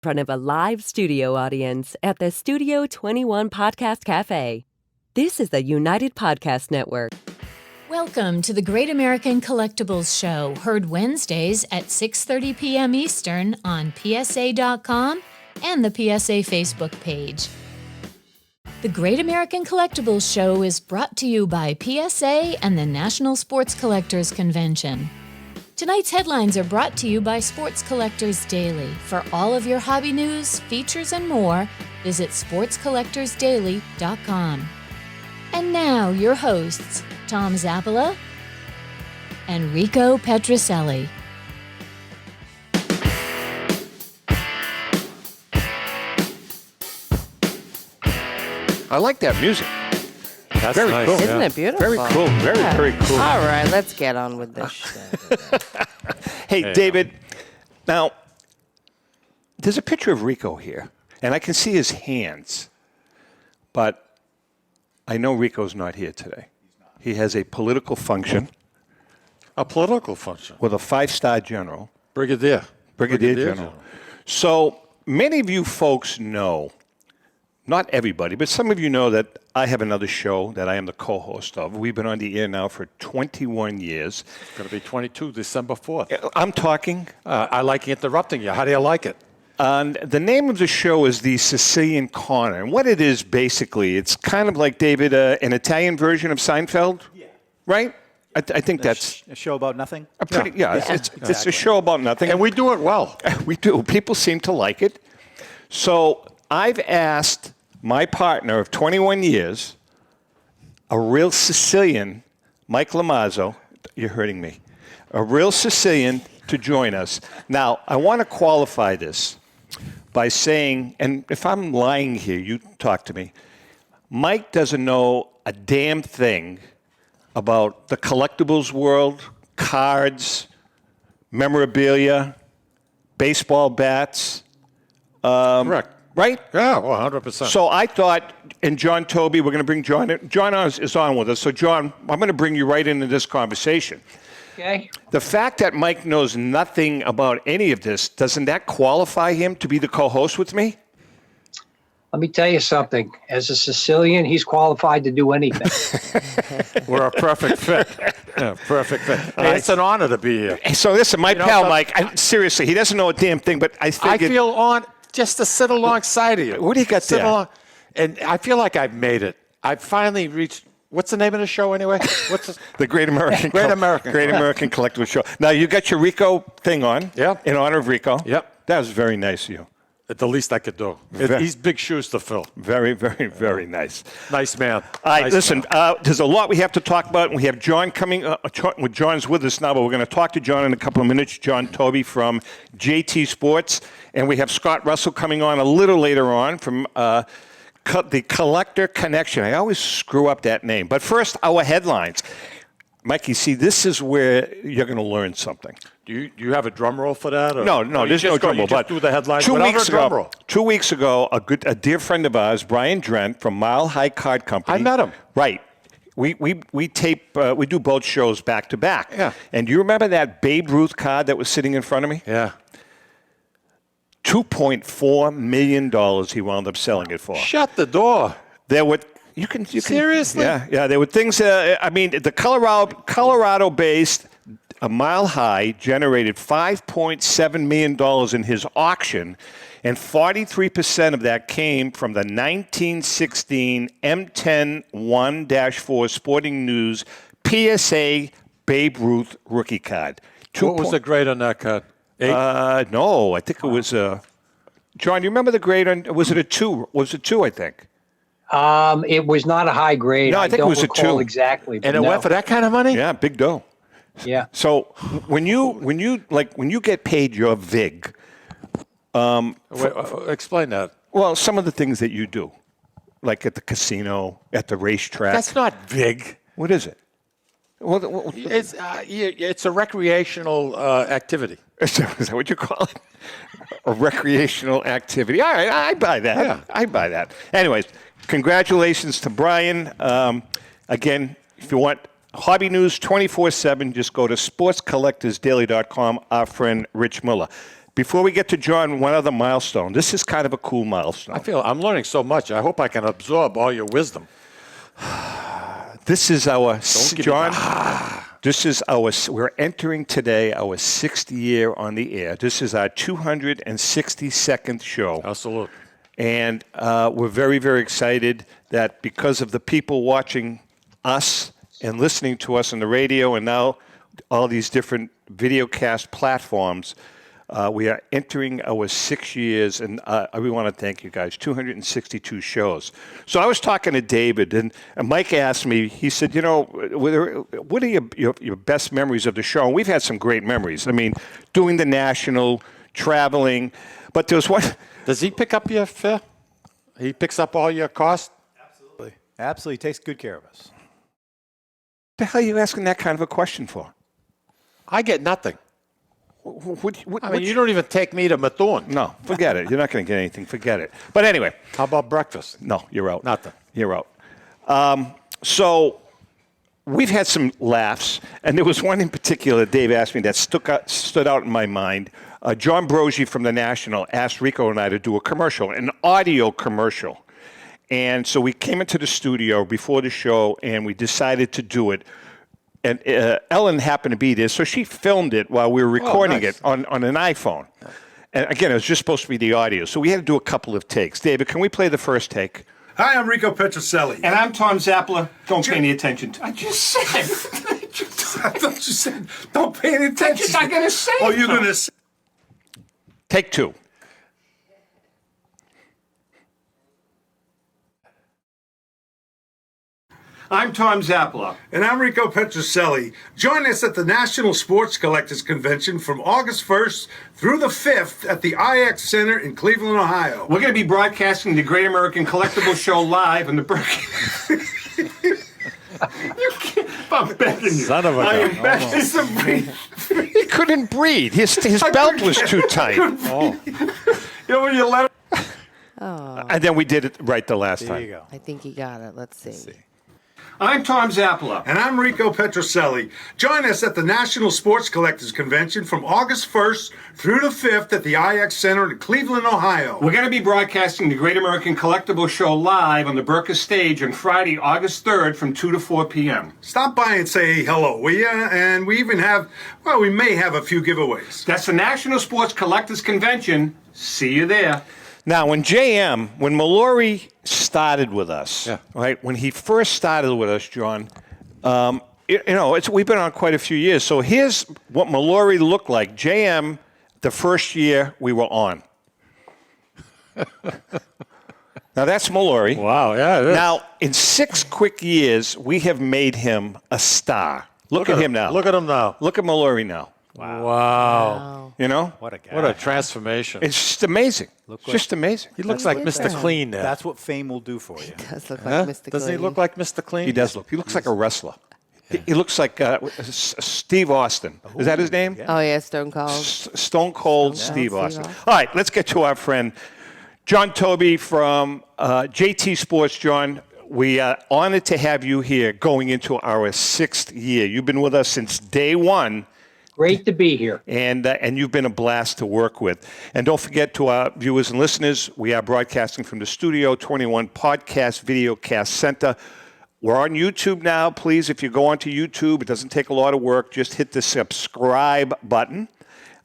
front of a live studio audience at the Studio 21 Podcast Cafe. This is the United Podcast Network. Welcome to the Great American Collectibles Show, heard Wednesdays at 6:30 p.m. Eastern on PSA.com and the PSA Facebook page. The Great American Collectibles Show is brought to you by PSA and the National Sports Collectors Convention. Tonight's headlines are brought to you by Sports Collectors Daily. For all of your hobby news, features, and more, visit sportscollectorsdaily.com. And now, your hosts, Tom Zappala and Rico Petroselli. I like that music. That's very nice. cool. Isn't it beautiful? Very cool. Very cool. All right, let's get on with this shit. Hey, David, now, there's a picture of Rico here, and I can see his hands, but I know Rico's not here today. He has a political function. A political function. With a 5-star general. Brigadier General. So many of you folks know, not everybody, but some of you know that I have another show that I am the co-host of. We've been on the air now for 21 years. It's going to be 22 December 4th. I'm talking. I like interrupting you. How do you like it? The name of the show is the Sicilian Corner. And what it is, basically, it's kind of like, David, an Italian version of Seinfeld, right? I think that's a show about nothing. It's a show about nothing. And we do it well. We do. People seem to like it. So I've asked my partner of 21 years, a real Sicilian, Mike Lomazzo, you're hurting me, a real Sicilian to join us. Now, I want to qualify this by saying, and if I'm lying here, you talk to me, Mike doesn't know a damn thing about the collectibles world, cards, memorabilia, baseball bats. Correct. Right? Yeah, well, 100%. So I thought, and John Taube, we're going to bring John in. John is on with us. So, John, I'm going to bring you right into this conversation. Okay. The fact that Mike knows nothing about any of this, doesn't that qualify him to be the co-host with me? Let me tell you something. As a Sicilian, he's qualified to do anything. We're a perfect fit. Yeah, perfect fit. Hey, it's an honor to be here. So listen, my pal Mike, seriously, he doesn't know a damn thing, but I feel on just to sit alongside of you. What do you got there? And I feel like I've made it. I've finally reached. What's the name of the show anyway? What's the Great American Collectibles Show. Now you got your Rico thing on. Yeah. In honor of Rico. Yep. That was very nice of you. The least I could do. He's big shoes to fill. Very, very, very nice. Nice man. All right, listen, there's a lot we have to talk about. We have John coming. John's with us now, but we're going to talk to John in a couple of minutes. John Taube from JT Sports. And we have Scott Russell coming on a little later on from the Collector Connection. I always screw up that name. But first, our headlines. Mikey, see, this is where you're going to learn something. Do you have a drum roll for that? Or? No, there's no drum roll. But do the headlines 2 weeks ago, a dear friend of ours, Brian Drent from Mile High Card Company. I met him. Right. We tape. We do both shows back to back. Yeah. And do you remember that Babe Ruth card that was sitting in front of me? Yeah. $2.4 million he wound up selling it for. Shut the door. There were. You can seriously? Yeah. There were things. The Colorado-based Mile High generated $5.7 million in his auction, and 43% of that came from the 1916 M10 1-4 Sporting News PSA Babe Ruth rookie card. What was the grade on that card? 8? No, I think it was a. John, you remember the grade on? Was it a 2? Was it 2? I think. It was not a high grade. No, I think it was a 2 exactly. And it went for that kind of money? Yeah, big dough. Yeah. So when you get paid your vig, explain that. Well, some of the things that you do, like at the casino, at the racetrack. That's not vig. What is it? Well, it's a recreational activity. Is that what you call it? A recreational activity. All right, I buy that. Yeah. I buy that. Anyways, congratulations to Brian. Again, if you want hobby news 24/7, just go to sportscollectorsdaily.com, our friend Rich Muller. Before we get to John, one other milestone. This is kind of a cool milestone. I'm learning so much. I hope I can absorb all your wisdom. This is our Don't give John. me This is we're entering today our 6th year on the air. This is our 262nd show. Absolutely. And we're very, very excited that because of the people watching us and listening to us on the radio and now all these different videocast platforms, we are entering our 6 years, and we want to thank you guys, 262 shows. So I was talking to David, and Mike asked me, he said, what are your best memories of the show? And we've had some great memories. I mean, doing the National, traveling, but there was one. Does he pick up your fare? He picks up all your costs? Absolutely. Absolutely. He takes good care of us. What the hell are you asking that kind of a question for? I get nothing. I mean, you don't even take me to Methuen. No, forget it. You're not going to get anything. Forget it. But anyway. How about breakfast? No, you're out. Nothing. You're out. So we've had some laughs, and there was one in particular Dave asked me that stood out in my mind. John Brogy from the National asked Rico and I to do a commercial, an audio commercial. And so we came into the studio before the show, and we decided to do it. And Ellen happened to be there, so she filmed it while we were recording it on an iPhone. And again, it was just supposed to be the audio, so we had to do a couple of takes. David, can we play the first take? Hi, I'm Rico Petrocelli. And I'm Tom Zappala. Don't pay any attention to. I just said. I thought you said, don't pay any attention. I'm going to say Oh, you're going to say. Take 2. I'm Tom Zappala. And I'm Rico Petrocelli. Join us at the National Sports Collectors Convention from August 1st through the 5th at the IX Center in Cleveland, Ohio. We're going to be broadcasting the Great American Collectibles Show live on the I'm begging you. Son of a I am gun. begging to breathe. He couldn't breathe. His belt was too tight. You know when you let it? And then we did it right the last time. There you go. I think you got it. Let's see. I'm Tom Zappala. And I'm Rico Petrocelli. Join us at the National Sports Collectors Convention from August 1st through the 5th at the IX Center in Cleveland, Ohio. We're going to be broadcasting the Great American Collectibles Show live on the Burka stage on Friday, August 3rd from 2 to 4 p.m. Stop by and say hello, will ya? And we even we may have a few giveaways. That's the National Sports Collectors Convention. See you there. Now, when Mallory started with us, right, when he first started with us, John, we've been on quite a few years. So here's what Mallory looked like. JM, the first year we were on. Now, that's Mallory. Wow, yeah, it is. Now, in 6 quick years, we have made him a star. Look at him now. Look at him now. Look at Mallory now. Wow. You know? What a guy. What a transformation. It's just amazing. Just amazing. He looks like Mr. Clean now. That's what fame will do for you. Does look like Mr. Doesn't he Clean. look like Mr. Clean? He does look. He looks like a wrestler. He looks like Steve Austin. Is that his name? Oh, yeah, Stone Cold. Stone Cold Steve Steve Austin. Austin. All right, let's get to our friend John Taube from JT Sports. John, we are honored to have you here going into our 6th year. You've been with us since day one. Great to be here. And you've been a blast to work with. And don't forget to our viewers and listeners, we are broadcasting from the Studio 21 Podcast Videocast Center. We're on YouTube now. Please, if you go onto YouTube, it doesn't take a lot of work. Just hit the subscribe button.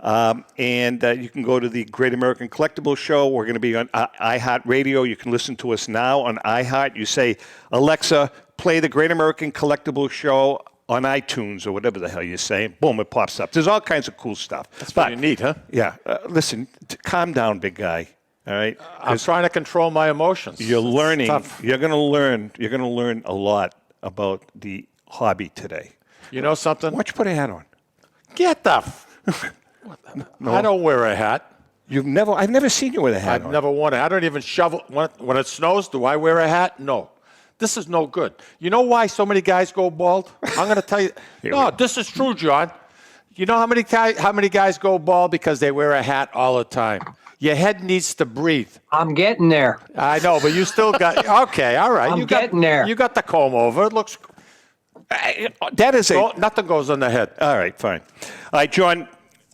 And you can go to the Great American Collectibles Show. We're going to be on iHeartRadio. You can listen to us now on iHeart. You say, Alexa, play the Great American Collectibles Show on iTunes or whatever the hell you say. Boom, it pops up. There's all kinds of cool stuff. That's pretty neat, huh? Yeah. Listen, calm down, big guy. All right? I'm trying to control my emotions. You're learning. Tough. You're going to learn. You're going to learn a lot about the hobby today. You know something? Why don't you put a hat on? Get the... I don't wear a hat. I've never seen you with a hat on. I've never worn it. I don't even shovel. When it snows, do I wear a hat? No. This is no good. You know why so many guys go bald? I'm going to tell you. No, this is true, John. You know how many guys go bald because they wear a hat all the time? Your head needs to breathe. I'm getting there. I know, but you still got... Okay, all right. I'm getting there. You got the comb over. It looks... That is nothing goes on the head. All right, fine. All right, John,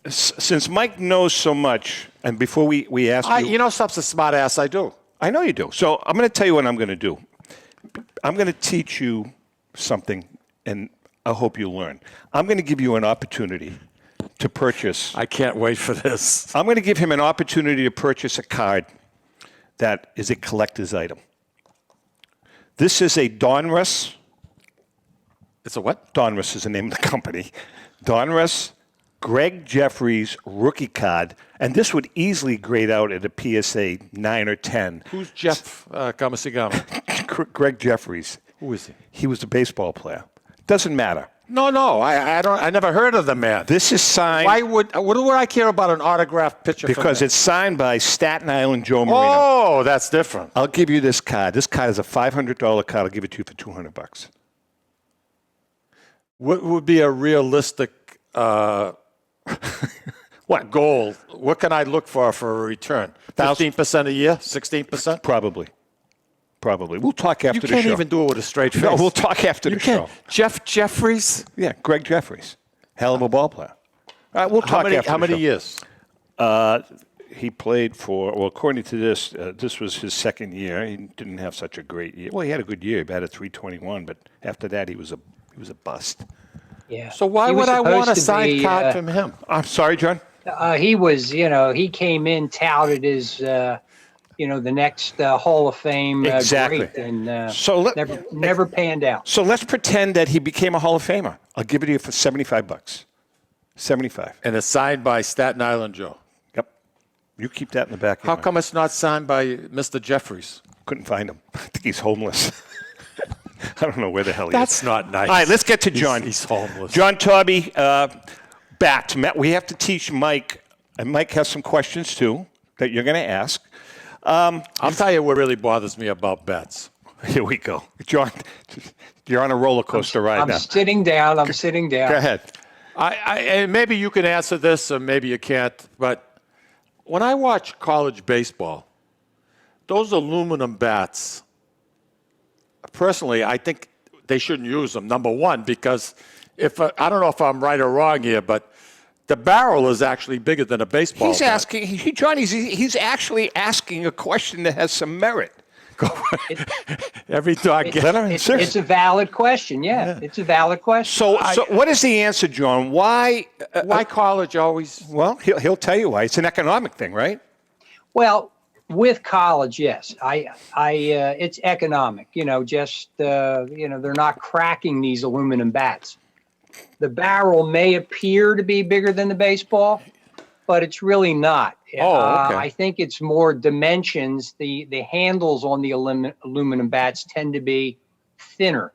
Since Mike knows so much, and before we ask you... You know something, smart ass, I do. I know you do. So I'm going to tell you what I'm going to do. I'm going to teach you something, and I hope you learn. I'm going to give you an opportunity to purchase. I can't wait for this. I'm going to give him an opportunity to purchase a card that is a collector's item. This is a Donruss. It's a what? Donruss is the name of the company. Donruss Greg Jeffries rookie card, and this would easily grade out at a PSA 9 or 10. Who's Jeff Gamasigama? Greg Jeffries. Who is he? He was a baseball player. Doesn't matter. No, I don't. I never heard of the man. This is signed. What would I care about an autographed picture? Because it's signed by Staten Island Joe Marino. Oh, that's different. I'll give you this card. This card is a $500 card. I'll give it to you for $200. What would be a realistic what goal? What can I look for a return? 15% a year? 16%? Probably. We'll talk after the show. You can't even do it with a straight face. No, we'll talk after the show. Jeff Jeffries? Yeah, Greg Jeffries. Hell of a ball player. All right, we'll talk after the show. How many years? He played for, well, according to this, this was his second year. He didn't have such a great year. Well, he had a good year. He batted .321, but after that, he was a bust. Yeah. So why would I want a signed card from him? I'm sorry, John? He was, he came in touted as, the next Hall of Fame exactly. great, and so never panned out. So let's pretend that he became a Hall of Famer. I'll give it to you for $75. 75. And it's signed by Staten Island Joe. Yep. You keep that in the back of your How mind. come it's not signed by Mr. Jeffries? Couldn't find him. I think he's homeless. I don't know where the hell he That's is. not nice. All right, let's get to John. He's homeless. John Taube, bat. We have to teach Mike, and Mike has some questions too that you're going to ask. I'll tell you what really bothers me about bets. Here we go. John, you're on a roller coaster right now. I'm sitting down. Go ahead. And maybe you can answer this, or maybe you can't. But when I watch college baseball, those aluminum bats, personally, I think they shouldn't use them. Number one, because I don't know if I'm right or wrong here, but the barrel is actually bigger than a baseball He's bat. asking, John, he's actually asking a question that has some merit. Every dog gets it. It's a valid question. Yeah, it's a valid question. So what is the answer, John? Why college always? Well, he'll tell you why. It's an economic thing, right? Well, with college, yes. It's economic. They're not cracking these aluminum bats. The barrel may appear to be bigger than the baseball, but it's really not. Oh, okay. I think it's more dimensions. The handles on the aluminum bats tend to be thinner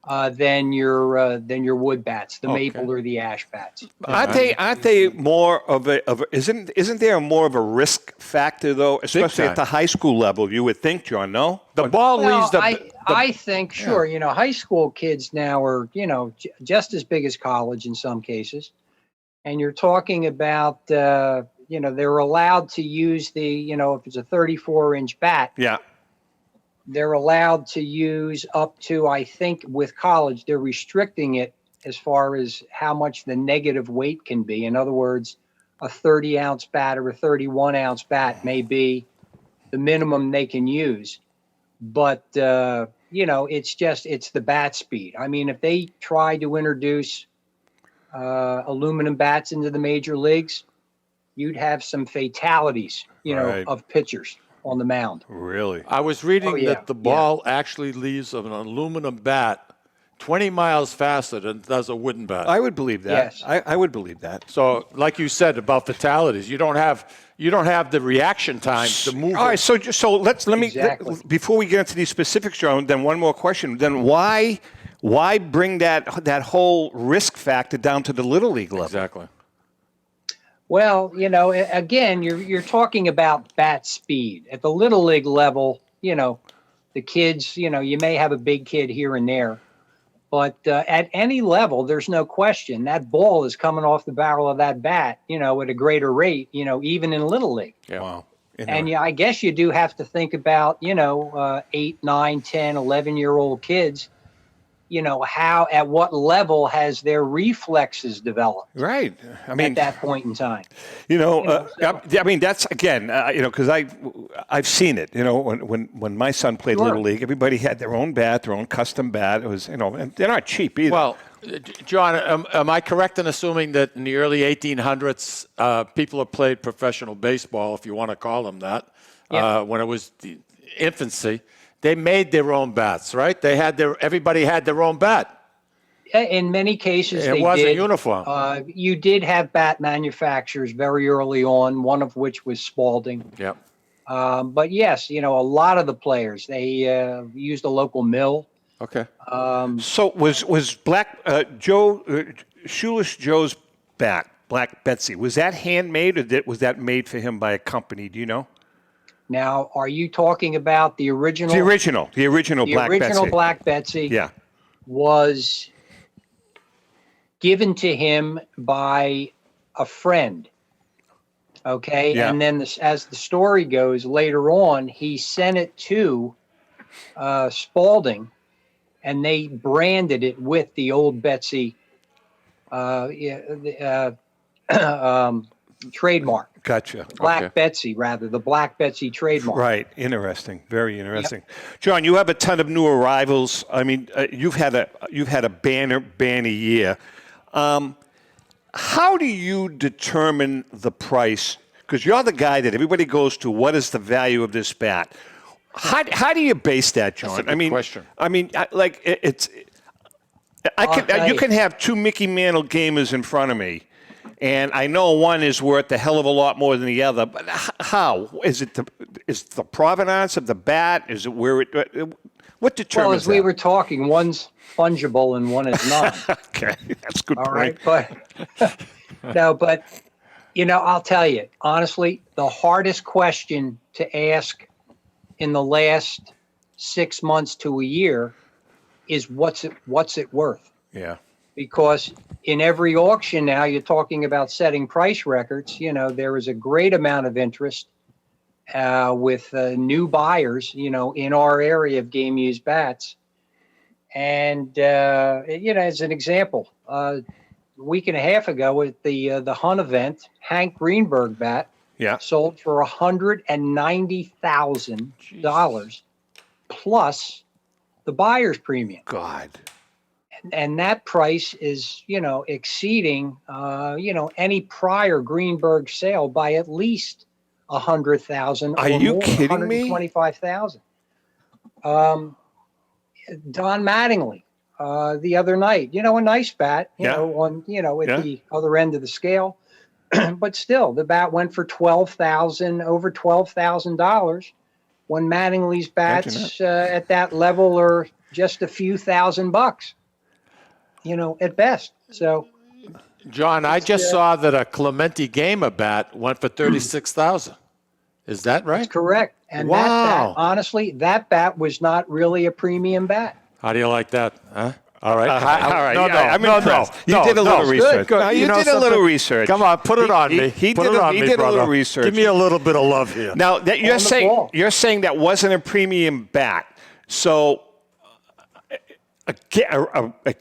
than your wood bats, the maple or the ash bats. Aren't they more of a isn't there more of a risk factor though, especially at the high school level? You would think, John. No, the ball leaves the. I think sure. Yeah. High school kids now are just as big as college in some cases, and you're talking about they're allowed to use the if it's a 34-inch bat. Yeah. They're allowed to use up to, I think with college, they're restricting it as far as how much the negative weight can be. In other words, a 30-ounce bat or a 31-ounce bat may be the minimum they can use. But, it's the bat speed. I mean, if they try to introduce aluminum bats into the major leagues, you'd have some fatalities, of pitchers on the mound. Really? I was reading that the ball actually leaves an aluminum bat 20 miles faster than does a wooden bat. I would believe that. Yes. I would believe that. So, like you said about fatalities, you don't have the reaction time to move. All right. So let me before we get into these specifics, John. Then one more question. Then why bring that whole risk factor down to the little league level? Exactly. Well, again, you're talking about bat speed. At the little league level, the kids, you may have a big kid here and there, but at any level, there's no question that ball is coming off the barrel of that bat, at a greater rate, even in little league. Yeah. Wow. And I guess you do have to think about, 8, 9, 10, 11-year-old kids at what level has their reflexes developed Right. I at mean, that point in time. I mean, that's again, because I've seen it. When my son played Sure. Little League, everybody had their own bat, their own custom bat. It was, and they're not cheap either. Well, John, am I correct in assuming that in the early 1800s, people have played professional baseball, if you want to call them that, when it was the infancy? They made their own bats, right? Everybody had their own bat. In many cases, It they wasn't did. uniform. You did have bat manufacturers very early on, one of which was Spalding. Yep. But yes, a lot of the players, they used a local mill. Okay. So was Black Shoeless Joe's bat, Black Betsy, was that handmade or was that made for him by a company? Do you know? Now, are you talking about the original? The original Black Betsy. The original Black Betsy Yeah. was given to him by a friend. Okay. Yeah. And then as the story goes, later on, he sent it to Spalding, and they branded it with the old Betsy trademark. Gotcha. Black Betsy, rather, the Black Betsy trademark. Right. Interesting. Very interesting. Yep. John, you have a ton of new arrivals. I mean, you've had a banner year. How do you determine the price? Because you're the guy that everybody goes to. What is the value of this bat? How do you base that, John? That's a good question. I mean, you can have two Mickey Mantle gamers in front of me. And I know one is worth a hell of a lot more than the other, but how? Is the provenance of the bat? Is it where it? What determines Well, as we were talking, one's fungible and one is not. Okay, that's a good All point. right, but no, but I'll tell you honestly, the hardest question to ask in the last 6 months to a year is what's it worth? Yeah. Because in every auction now, you're talking about setting price records. There is a great amount of interest with new buyers, in our area of game used bats. And, as an example, a week and a half ago at the Hunt event, Hank Greenberg bat sold for $190,000 plus the buyer's premium. God. And that price is, exceeding, any prior Greenberg sale by at least 100,000. Are you kidding me? 125,000. Don Mattingly, the other night, a nice bat, at the other end of the scale, but still, the bat went for over $12,000. When Mattingly's bats at that level are just a few $1,000. At best. So, John, I just saw that a Clemente Gamer bat went for $36,000. Is that right? That's correct. And that bat, honestly, that bat was not really a premium bat. How do you like that? Huh? All right. All right. No, I'm impressed. You did a little research. Good. No, you did a little research. Come on, put it on me. He Put did it on he me, did a brother. little research. Give me a little bit of love here. Now, that you're saying that wasn't a premium bat. So a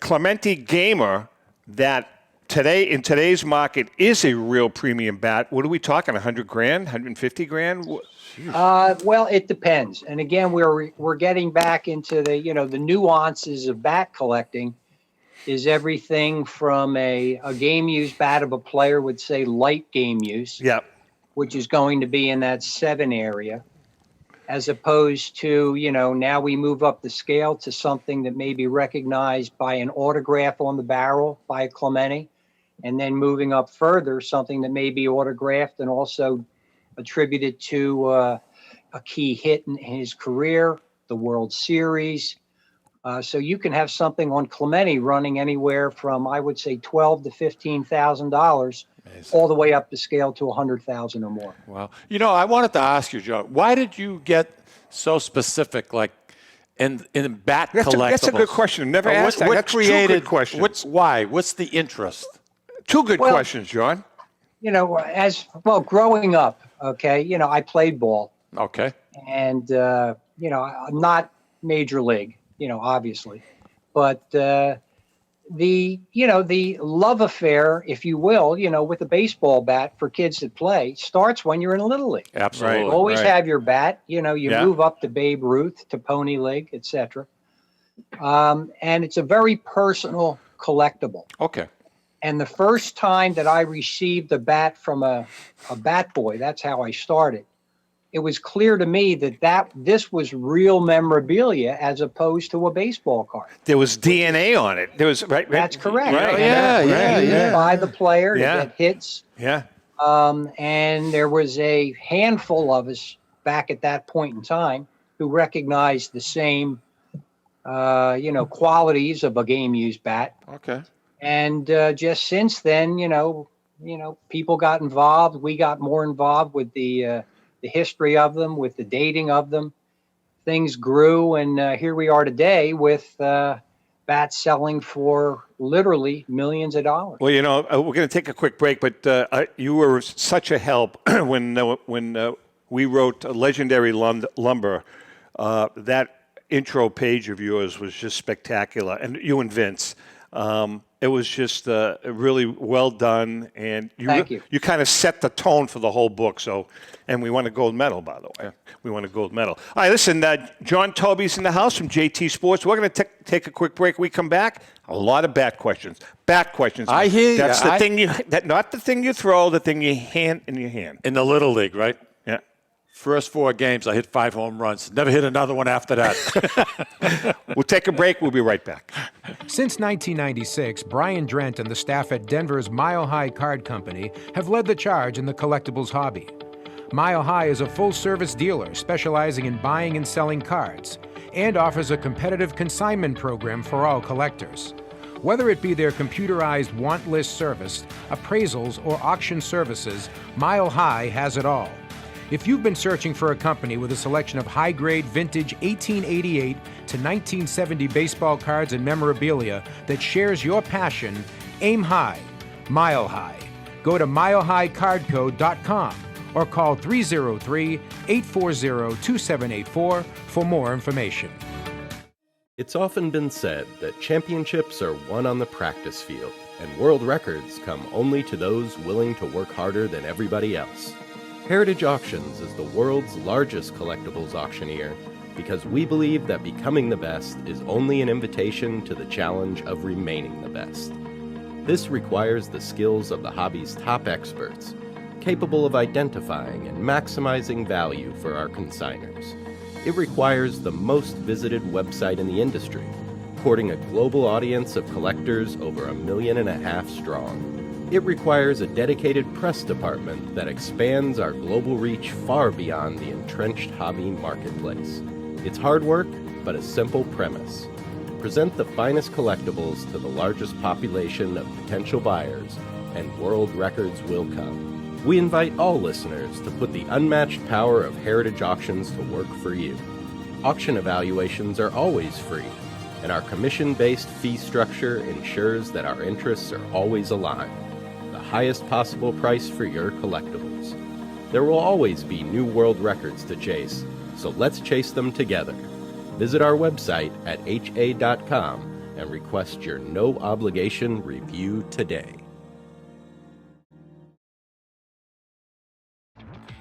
Clemente Gamer that in today's market is a real premium bat. What are we talking? $100,000, $150,000? Well, it depends. And again, we're getting back into the nuances of bat collecting. Is everything from a game use bat of a player would say light game use, which is going to be in that 7 area, as opposed to, now we move up the scale to something that may be recognized by an autograph on the barrel by a Clemente, and then moving up further, something that may be autographed and also attributed to a key hit in his career, the World Series. So you can have something on Clemente running anywhere from, I would say, $12,000 to $15,000, all the way up the scale to $100,000 or more. Wow. I wanted to ask you, Joe, why did you get so specific, like in bat collectibles? That's a good question. Never asked that. That's two good questions. Why? What's the interest? Two good questions, John. Growing up, okay, I played ball. Okay. And, not major league, obviously. but the love affair, if you will, with the baseball bat for kids that play starts when you're in a little league. Absolutely. You always Right. have your bat. You Yeah. move up to Babe Ruth, to Pony League, etc. And it's a very personal collectible. Okay. And the first time that I received a bat from a bat boy, that's how I started. It was clear to me that this was real memorabilia as opposed to a baseball card. There was DNA on it. There was right. That's correct. Right. And Yeah, that was yeah, used yeah. by the player to Yeah. get hits. Yeah. And there was a handful of us back at that point in time who recognized the same, qualities of a game-used bat. Okay. And just since then, people got involved. We got more involved with the history of them, with the dating of them. Things grew, and here we are today with bats selling for literally millions of dollars. Well, we're going to take a quick break, but you were such a help when we wrote Legendary Lumber. That intro page of yours was just spectacular, and you and Vince. It was just really well done, and Thank you. You kind of set the tone for the whole book. So, and we won a gold medal, by the way. We won a gold medal. All right, listen, John Taube's in the house from JT Sports. We're going to take a quick break. We come back. A lot of bat questions. Bat questions. I hear you. That's the thing not the thing you throw, the thing you hand in your hand. In the Little League, right? Yeah. First 4 games, I hit 5 home runs. Never hit another one after that. We'll take a break. We'll be right back. Since 1996, Brian Drent and the staff at Denver's Mile High Card Company have led the charge in the collectibles hobby. Mile High is a full-service dealer specializing in buying and selling cards and offers a competitive consignment program for all collectors. Whether it be their computerized want list service, appraisals, or auction services, Mile High has it all. If you've been searching for a company with a selection of high-grade vintage 1888 to 1970 baseball cards and memorabilia that shares your passion, aim high, Mile High. Go to milehighcardco.com or call 303-840-2784 for more information. It's often been said that championships are won on the practice field, and world records come only to those willing to work harder than everybody else. Heritage Auctions is the world's largest collectibles auctioneer because we believe that becoming the best is only an invitation to the challenge of remaining the best. This requires the skills of the hobby's top experts, capable of identifying and maximizing value for our consigners. It requires the most visited website in the industry, courting a global audience of collectors over 1.5 million strong. It requires a dedicated press department that expands our global reach far beyond the entrenched hobby marketplace. It's hard work, but a simple premise. Present the finest collectibles to the largest population of potential buyers, and world records will come. We invite all listeners to put the unmatched power of Heritage Auctions to work for you. Auction evaluations are always free, and our commission-based fee structure ensures that our interests are always aligned. The highest possible price for your collectibles. There will always be new world records to chase, so let's chase them together. Visit our website at ha.com and request your no-obligation review today.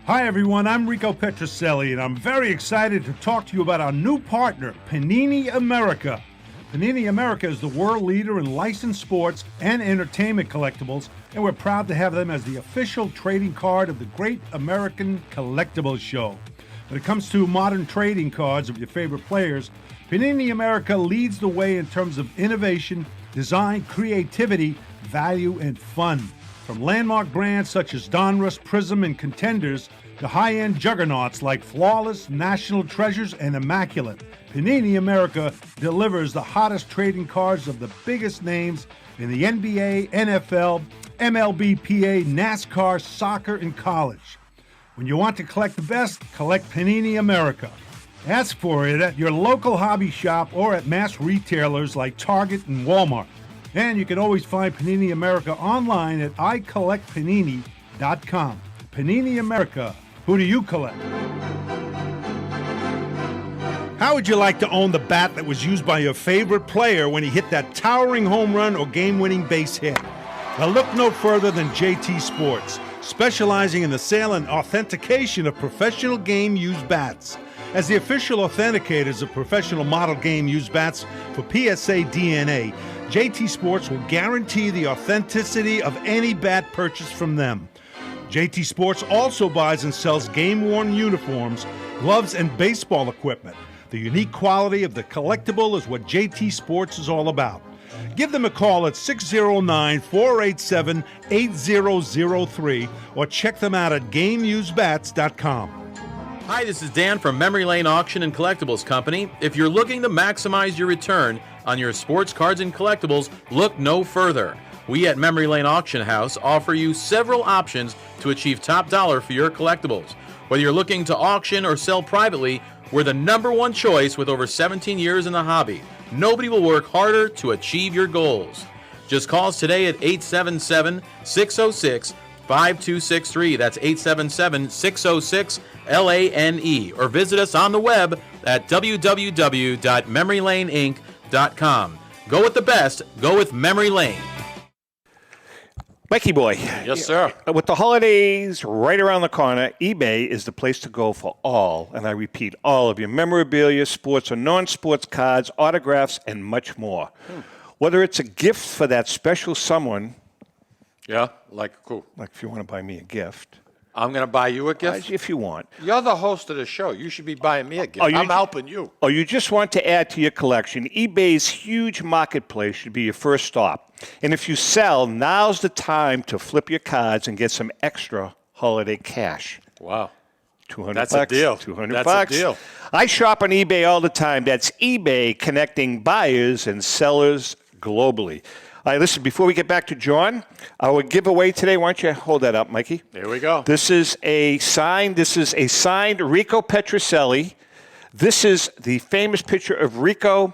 Hi, everyone. I'm Rico Petroselli, and I'm very excited to talk to you about our new partner, Panini America. Panini America is the world leader in licensed sports and entertainment collectibles, and we're proud to have them as the official trading card of the Great American Collectibles Show. When it comes to modern trading cards of your favorite players, Panini America leads the way in terms of innovation, design, creativity, value, and fun. From landmark brands such as Donruss, Prism, and Contenders to high-end juggernauts like Flawless, National Treasures, and Immaculate, Panini America delivers the hottest trading cards of the biggest names in the NBA, NFL, MLB, PA, NASCAR, soccer, and college. When you want to collect the best, collect Panini America. Ask for it at your local hobby shop or at mass retailers like Target and Walmart. And you can always find Panini America online at icollectpanini.com. Panini America. Who do you collect? How would you like to own the bat that was used by your favorite player when he hit that towering home run or game-winning base hit? Now look no further than JT Sports, specializing in the sale and authentication of professional game-used bats. As the official authenticators of professional model game-used bats for PSA DNA, JT Sports will guarantee the authenticity of any bat purchased from them. JT Sports also buys and sells game-worn uniforms, gloves, and baseball equipment. The unique quality of the collectible is what JT Sports is all about. Give them a call at 609-487-8003 or check them out at GameUseBats.com. Hi, this is Dan from Memory Lane Auction and Collectibles Company. If you're looking to maximize your return on your sports cards and collectibles, look no further. We at Memory Lane Auction House offer you several options to achieve top dollar for your collectibles. Whether you're looking to auction or sell privately, we're the #1 choice with over 17 years in the hobby. Nobody will work harder to achieve your goals. Just call us today at 877-606-5263. That's 877-606-LANE. Or visit us on the web at www.memorylaneinc.com. Go with the best. Go with Memory Lane. Mikey boy. Yes, sir. With the holidays right around the corner, eBay is the place to go for all, and I repeat, all of your memorabilia, sports or non-sports cards, autographs, and much more. Whether it's a gift for that special someone. Yeah, like cool. Like if you want to buy me a gift. I'm going to buy you a gift? If you want. You're the host of the show. You should be buying me a gift. I'm helping you. Oh, you just want to add to your collection. eBay's huge marketplace should be your first stop. And if you sell, now's the time to flip your cards and get some extra holiday cash. Wow. $200. That's a deal. $200. That's a deal. I shop on eBay all the time. That's eBay connecting buyers and sellers globally. All right, listen, before we get back to John, our giveaway today, why don't you hold that up, Mikey? There we go. This is a signed Rico Petrocelli. This is the famous picture of Rico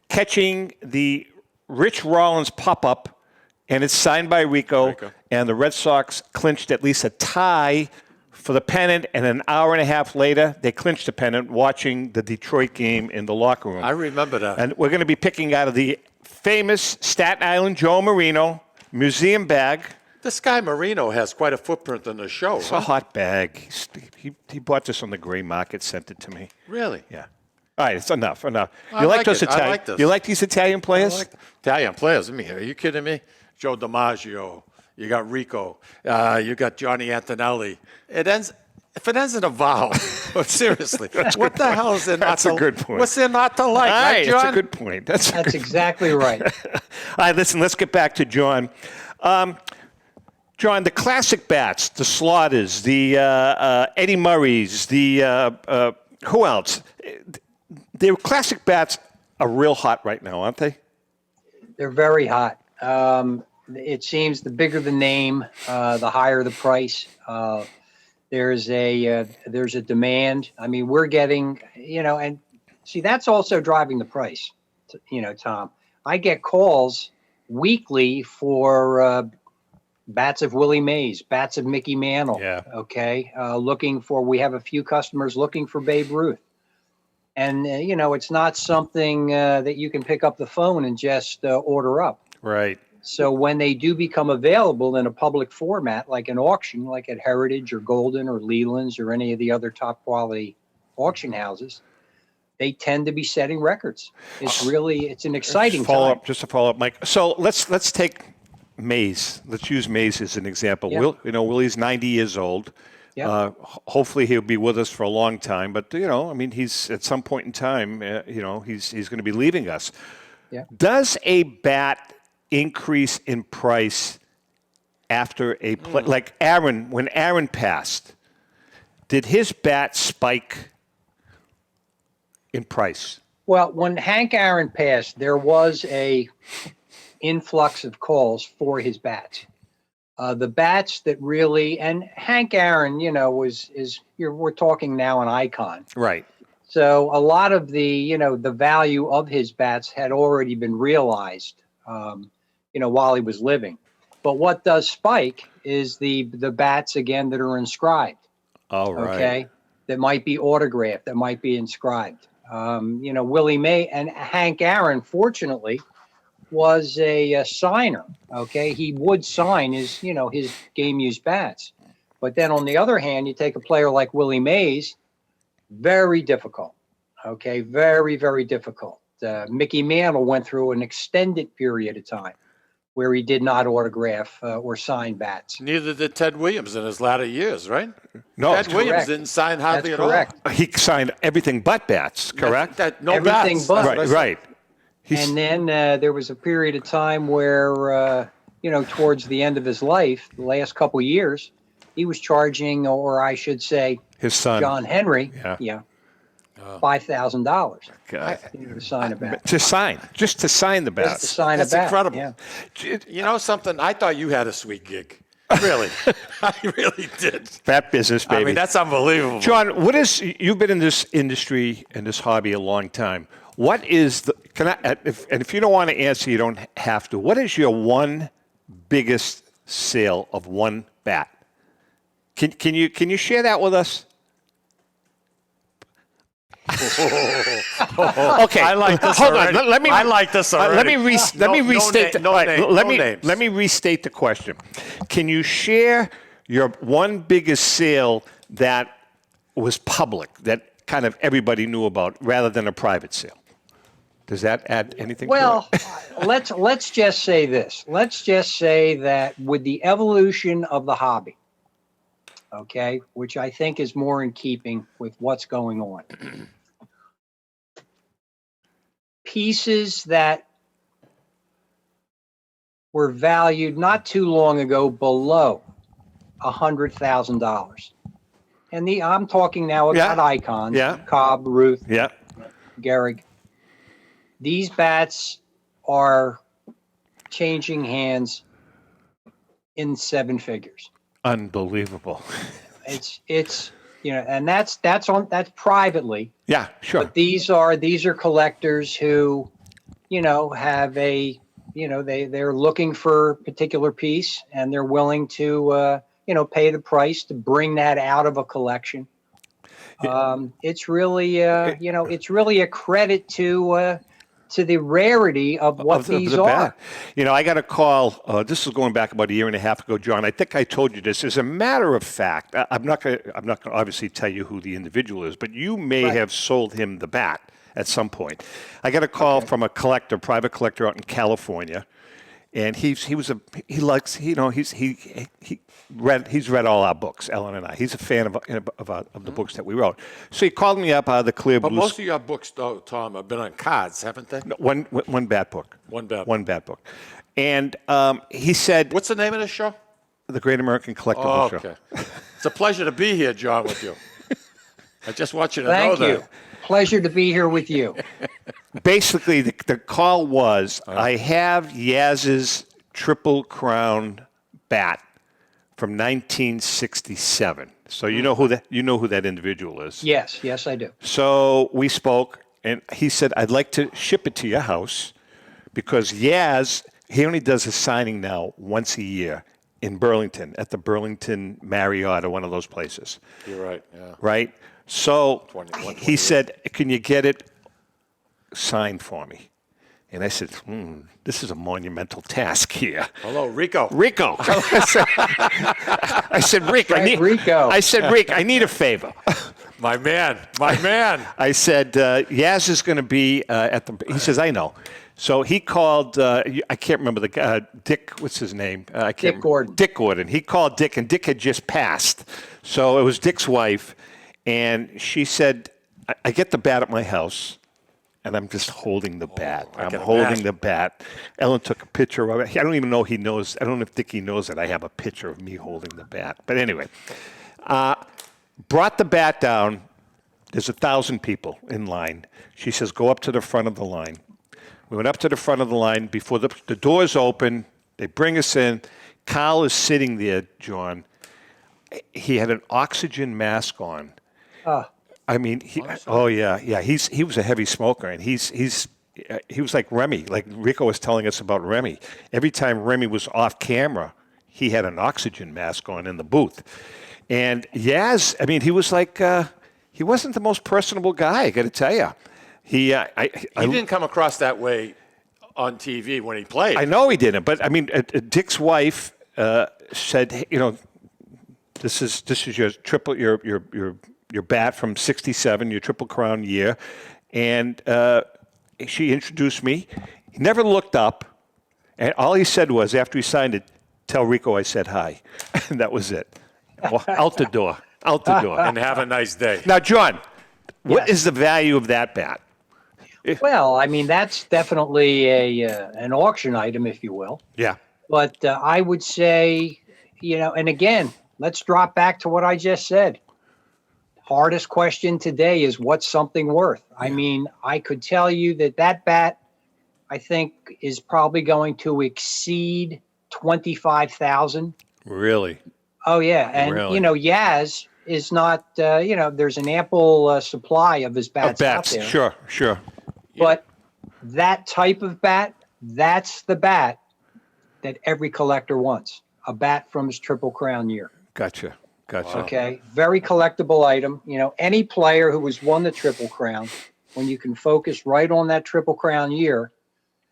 catching the Rich Rollins pop-up, and it's signed by Rico. And the Red Sox clinched at least a tie for the pennant, and an hour and a half later, they clinched the pennant watching the Detroit game in the locker room. I remember that. And we're going to be picking out of the famous Staten Island Joe Marino museum bag. This guy Marino has quite a footprint in the show. It's a hot bag. He bought this on the gray market, sent it to me. Really? Yeah. All right, it's enough. I You like like those it. I Italian? like this. You like these Italian players? I like Italian players. I mean, are you kidding me? Joe DiMaggio. You got Rico. You got Johnny Antonelli. If it ends in a vowel, seriously, what the hell is there not to like? That's a good point. What's there not to like, right, John? That's a good point. That's exactly right. All right, listen, let's get back to John. John, the classic bats, the Slaughters, the Eddie Murrays, the who else? The classic bats are real hot right now, aren't they? They're very hot. It seems the bigger the name, the higher the price. There's a demand. I mean, we're getting, and see, that's also driving the price, Tom. I get calls weekly for bats of Willie Mays, bats of Mickey Mantle. Yeah. Okay. We have a few customers looking for Babe Ruth. And, it's not something that you can pick up the phone and just order up. Right. So when they do become available in a public format, like an auction, like at Heritage or Golden or Leland's or any of the other top quality auction houses, they tend to be setting records. It's an exciting time. Just to follow up, Mike. So let's take Mays. Let's use Mays as an example. Yeah. Willie's 90 years old. Yeah. Hopefully he'll be with us for a long time. But he's at some point in time, he's going to be leaving us. Yeah. Does a bat increase in price after a play? Like Aaron, when Aaron passed, did his bat spike in price? Well, when Hank Aaron passed, there was a influx of calls for his bats. The bats that really, and Hank Aaron, we're talking now an icon. Right. So a lot of the value of his bats had already been realized, while he was living. But what does spike is the bats, again, that are inscribed. All right. Okay. That might be autographed, that might be inscribed. Willie May and Hank Aaron, fortunately, was a signer. Okay, he would sign his game used bats. But then on the other hand, you take a player like Willie Mays, very difficult. Okay, very, very difficult. Mickey Mantle went through an extended period of time where he did not autograph or sign bats. Neither did Ted Williams in his latter years, right? No, Ted Williams didn't sign hardly at all. He signed everything but bats, correct? No everything bats. but. Right. And then there was a period of time where, towards the end of his life, the last couple of years, he was charging, or I should say, his son, John Henry, $5,000 to sign a bat. Just to sign the bats. Just to sign That's a bat. incredible. Yeah. You know something? I thought you had a sweet gig. Really, I really did. Bat business, baby. I mean, that's unbelievable. John, you've been in this industry and this hobby a long time. What is if you don't want to answer, you don't have to. What is your one biggest sale of one bat? Can you share that with us? Okay, I like this. Hold already. on. Let me. I like this already. Let me restate. Names. Let me restate the question. Can you share your one biggest sale that was public, that kind of everybody knew about, rather than a private sale? Does that add anything? Well, to it? let's just say this. Let's just say that with the evolution of the hobby, okay, which I think is more in keeping with what's going on. Pieces that were valued not too long ago below $100,000. And I'm talking now about icons, Cobb, Ruth, Gehrig. These bats are changing hands in seven figures. Unbelievable. It's and that's privately. Yeah, sure. But these are collectors who, have they're looking for a particular piece and they're willing to pay the price to bring that out of a collection. It's really it's really a credit to the rarity of what these are. I got a call. This is going back about a year and a half ago, John. I think I told you this. As a matter of fact, I'm not going to obviously tell you who the individual is, but you may have sold him the bat at some point. I got a call from a private collector out in California, and he's read all our books, Ellen and I. He's a fan of the books that we wrote. So he called me up out of the clear blue. But most of your books, though, Tom, have been on cards, haven't they? No, one bat book. One bat book. And he said, "What's the name of the show?" The Great American Collectibles Show. Okay. It's a pleasure to be here, John, with you. I just want you to Thank know you. that. Pleasure to be here with you. Basically, the call was, I have Yaz's Triple Crown bat from 1967. So you know who that individual is. Yes, I do. So we spoke, and he said, I'd like to ship it to your house because Yaz, he only does a signing now once a year in Burlington, at the Burlington Marriott or one of those places. You're right, yeah. Right? So he said, can you get it signed for me? And I said, this is a monumental task here. Hello, Rico. I said, Rick, I need a favor. My man. I said, Yaz is going to be at the. He says, I know. So he called. I can't remember the guy. Dick. What's his name? Dick Gordon. Dick Gordon. He called Dick, and Dick had just passed. So it was Dick's wife, and she said, I get the bat at my house. And I'm just holding the bat. I'm holding the bat. Ellen took a picture of it. I don't even know he knows. I don't know if Dickie knows that I have a picture of me holding the bat. But anyway, brought the bat down. There's 1,000 people in line. She says, go up to the front of the line. We went up to the front of the line. Before the doors open, they bring us in. Kyle is sitting there, John. He had an oxygen mask on. I mean, he was a heavy smoker, and he was like Remy, like Rico was telling us about Remy. Every time Remy was off camera, he had an oxygen mask on in the booth. And Yaz, I mean, he was like, he wasn't the most personable guy, I got to tell you. He didn't come across that way on TV when he played. I know he didn't, but I mean, Dick's wife said, hey, you know, this is your triple your bat from '67, your Triple Crown year, and she introduced me. He never looked up, and all he said was, after he signed it, "Tell Rico I said hi," and that was it. Well, out the door, And have a nice day. Now, John, what is the value of that bat? Well, I mean, that's definitely an auction item, if you will. Yeah. But I would say, you know, and again, let's drop back to what I just said. Hardest question today is what's something worth? I mean, I could tell you that bat, I think, is probably going to exceed 25,000. Really? Oh yeah, and Really? you know, Yaz is not. You know, there's an ample supply of his bats out there. Sure. But that type of bat, that's the bat that every collector wants. A bat from his Triple Crown year. Gotcha. Okay, very collectible item. You know, any player who has won the Triple Crown, when you can focus right on that Triple Crown year,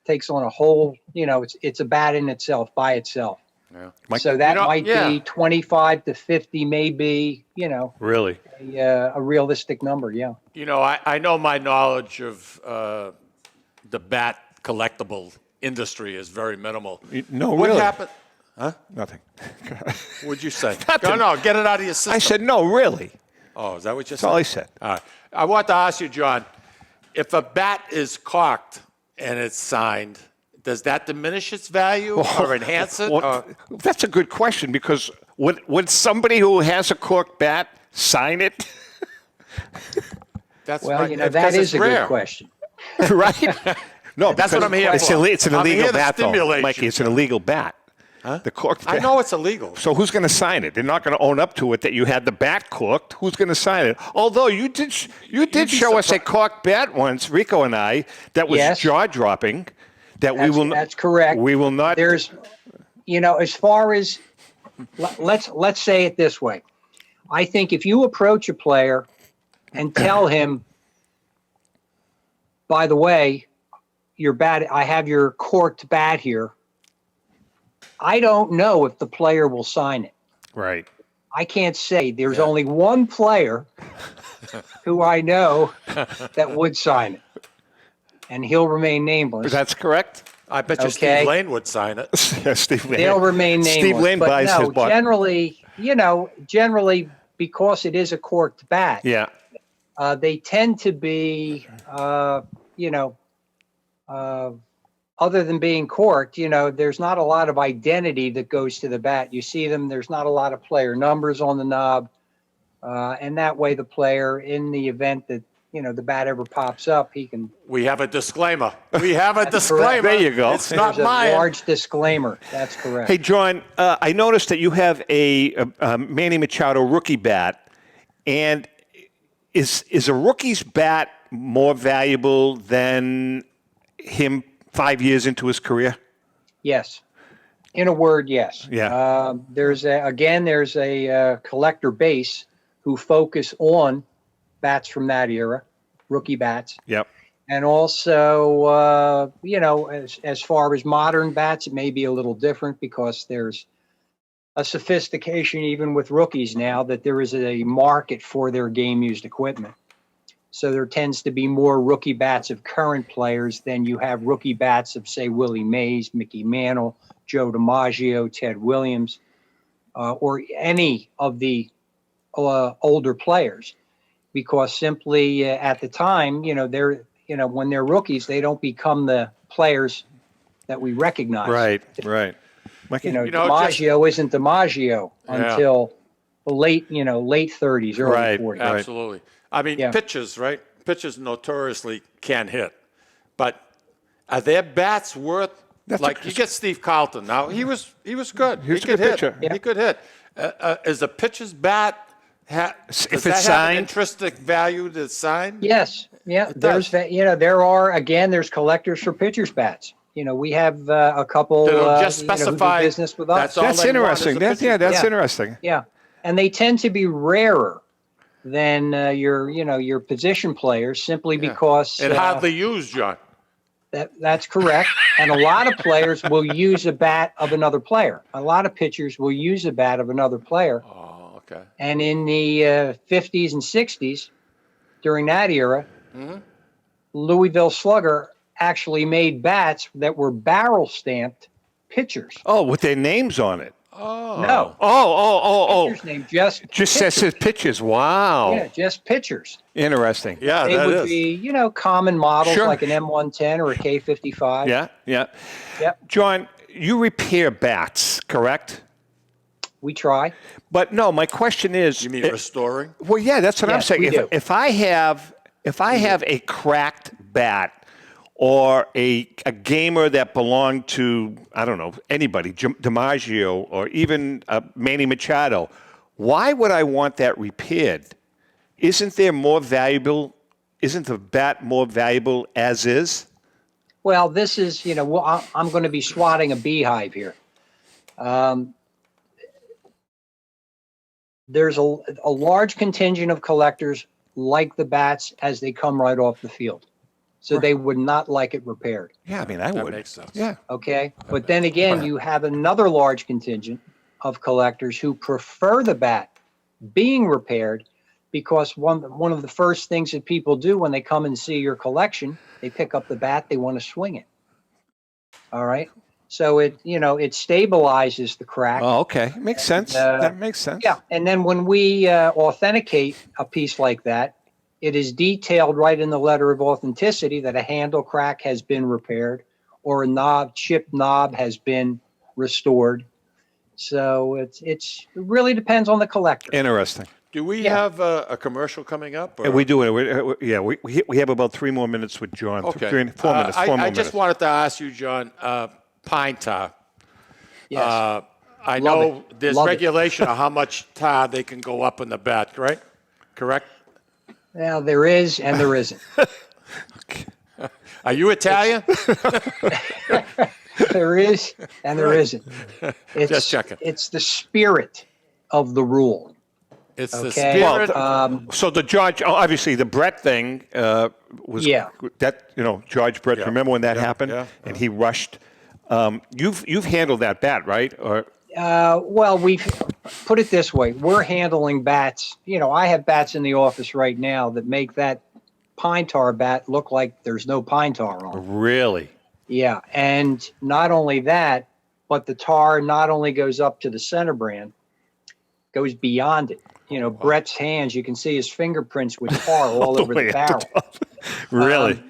takes on a whole. You know, it's a bat in itself, by itself. Yeah. So that might be 25 to 50, maybe. You know, Really? a realistic number. Yeah. You know, I know my knowledge of the bat collectible industry is very minimal. No, what really? happened? Huh? Nothing. What'd you say? Nothing. No, get it out of your system. I said no, really. Oh, is that what you That's said? all I said. All right. I want to ask you, John, if a bat is corked and it's signed, does that diminish its value or enhance it? Well, that's a good question, because would somebody who has a corked bat sign it? That's Well, right, you know, because that is it's a rare. good question. Right? No, That's what I'm here it's for. It's an I'm illegal here to bat, though, stimulate Mikey. you. It's an illegal bat. Huh? The corked bat. I know it's illegal. So who's going to sign it? They're not going to own up to it that you had the bat corked. Who's going to sign it? Although you did show us a corked bat once, Rico and I, that was Yes. jaw-dropping. That's correct. We will not. There's, you know, as far as let's say it this way. I think if you approach a player and tell him, by the way, your bat, I have your corked bat here. I don't know if the player will sign it. Right. I can't say. There's only one player who I know that would sign it, and he'll remain nameless. That's correct. I bet you Okay. Steve Lane would sign it. Yeah, Steve Lane. They'll remain nameless. Steve Lane but buys no, his bat. generally, you know, because it is a corked bat, Yeah. they tend to be, other than being corked, you know, there's not a lot of identity that goes to the bat. You see them, there's not a lot of player numbers on the knob. And that way the player, in the event that, you know, the bat ever pops up, he can. We have a disclaimer. We have a disclaimer. There you go. It's not There's mine. a large disclaimer. That's correct. Hey, John, I noticed that you have a Manny Machado rookie bat, and is a rookie's bat more valuable than him 5 years into his career? Yes. In a word, yes. Yeah. There's a collector base who focus on bats from that era, rookie bats. Yep. And also, you know, as far as modern bats, it may be a little different because there's a sophistication even with rookies now that there is a market for their game-used equipment. So there tends to be more rookie bats of current players than you have rookie bats of, say, Willie Mays, Mickey Mantle, Joe DiMaggio, Ted Williams, or any of the older players. Because simply at the time, you know, when they're rookies, they don't become the players that we recognize. Right. You know, DiMaggio isn't DiMaggio until the late 30s, early 40s. Absolutely. I mean, pitchers, right? Pitchers notoriously can hit. But are their bats worth, you get Steve Carlton. Now, he was good. He was a good pitcher. He could hit. Is a pitcher's bat, does it's that have signed? an intrinsic value to sign? Yes. Yeah. There's there's collectors for pitchers' bats. You know, we have a couple Just who do specify business with us. that's all That's they want interesting. is a pitcher's That's bat. interesting. Yeah. And they tend to be rarer than your position players, simply because And hardly used, John. that's correct. And a lot of players will use a bat of another player. A lot of pitchers will use a bat of another player. Oh, okay. And in the 50s and 60s, during that era, Louisville Slugger actually made bats that were barrel stamped pitchers. Oh, with their names on it. Oh. No. Oh. Pitchers name just Just says pitches. Wow. Yeah, just pitchers. Interesting. Yeah, They that would is. be, common models Sure. like an M110 or a K55. Yeah. Yep. John, you repair bats, correct? We try. But no, my question is. You mean restoring? Well, yeah, that's what I'm Yes, saying. we do. If I have a cracked bat or a gamer that belonged to, I don't know, anybody, DiMaggio or even Manny Machado, why would I want that repaired? Isn't the bat more valuable as is? Well, this is, I'm going to be swatting a beehive here. There's a large contingent of collectors like the bats as they come right off the field. So they would not like it repaired. Yeah, I mean, I would. That makes sense. Yeah. Okay. But then again, you have another large contingent of collectors who prefer the bat being repaired, because one of the first things that people do when they come and see your collection, they pick up the bat, they want to swing it. All right. So it stabilizes the crack. Oh, okay. Makes sense. That makes sense. Yeah. And then when we authenticate a piece like that, it is detailed right in the letter of authenticity that a handle crack has been repaired or a chipped knob has been restored. So it really depends on the collector. Interesting. Do we have a commercial coming up? Or? Yeah, we do it. We have about 3 more minutes with John. Okay. 4 minutes. 4 more minutes. I just wanted to ask you, John, pine tar. Yes. I know there's Love it. regulation on how much tar they can go up in the bat, right? Correct? Well, there is and there isn't. Are you Italian? There is and there isn't. Just checking. It's the spirit of the rule. It's the Okay. spirit. So the George, obviously the Brett thing was that George Brett. Yeah. Remember when that happened? Yeah. And he rushed. You've handled that bat, right? Or Well, we've put it this way. We're handling bats. I have bats in the office right now that make that pine tar bat look like there's no pine tar on it. really? Yeah. And not only that, but the tar not only goes up to the center brand, goes beyond it. Brett's hands, you can see his fingerprints with tar all over the barrel. Really?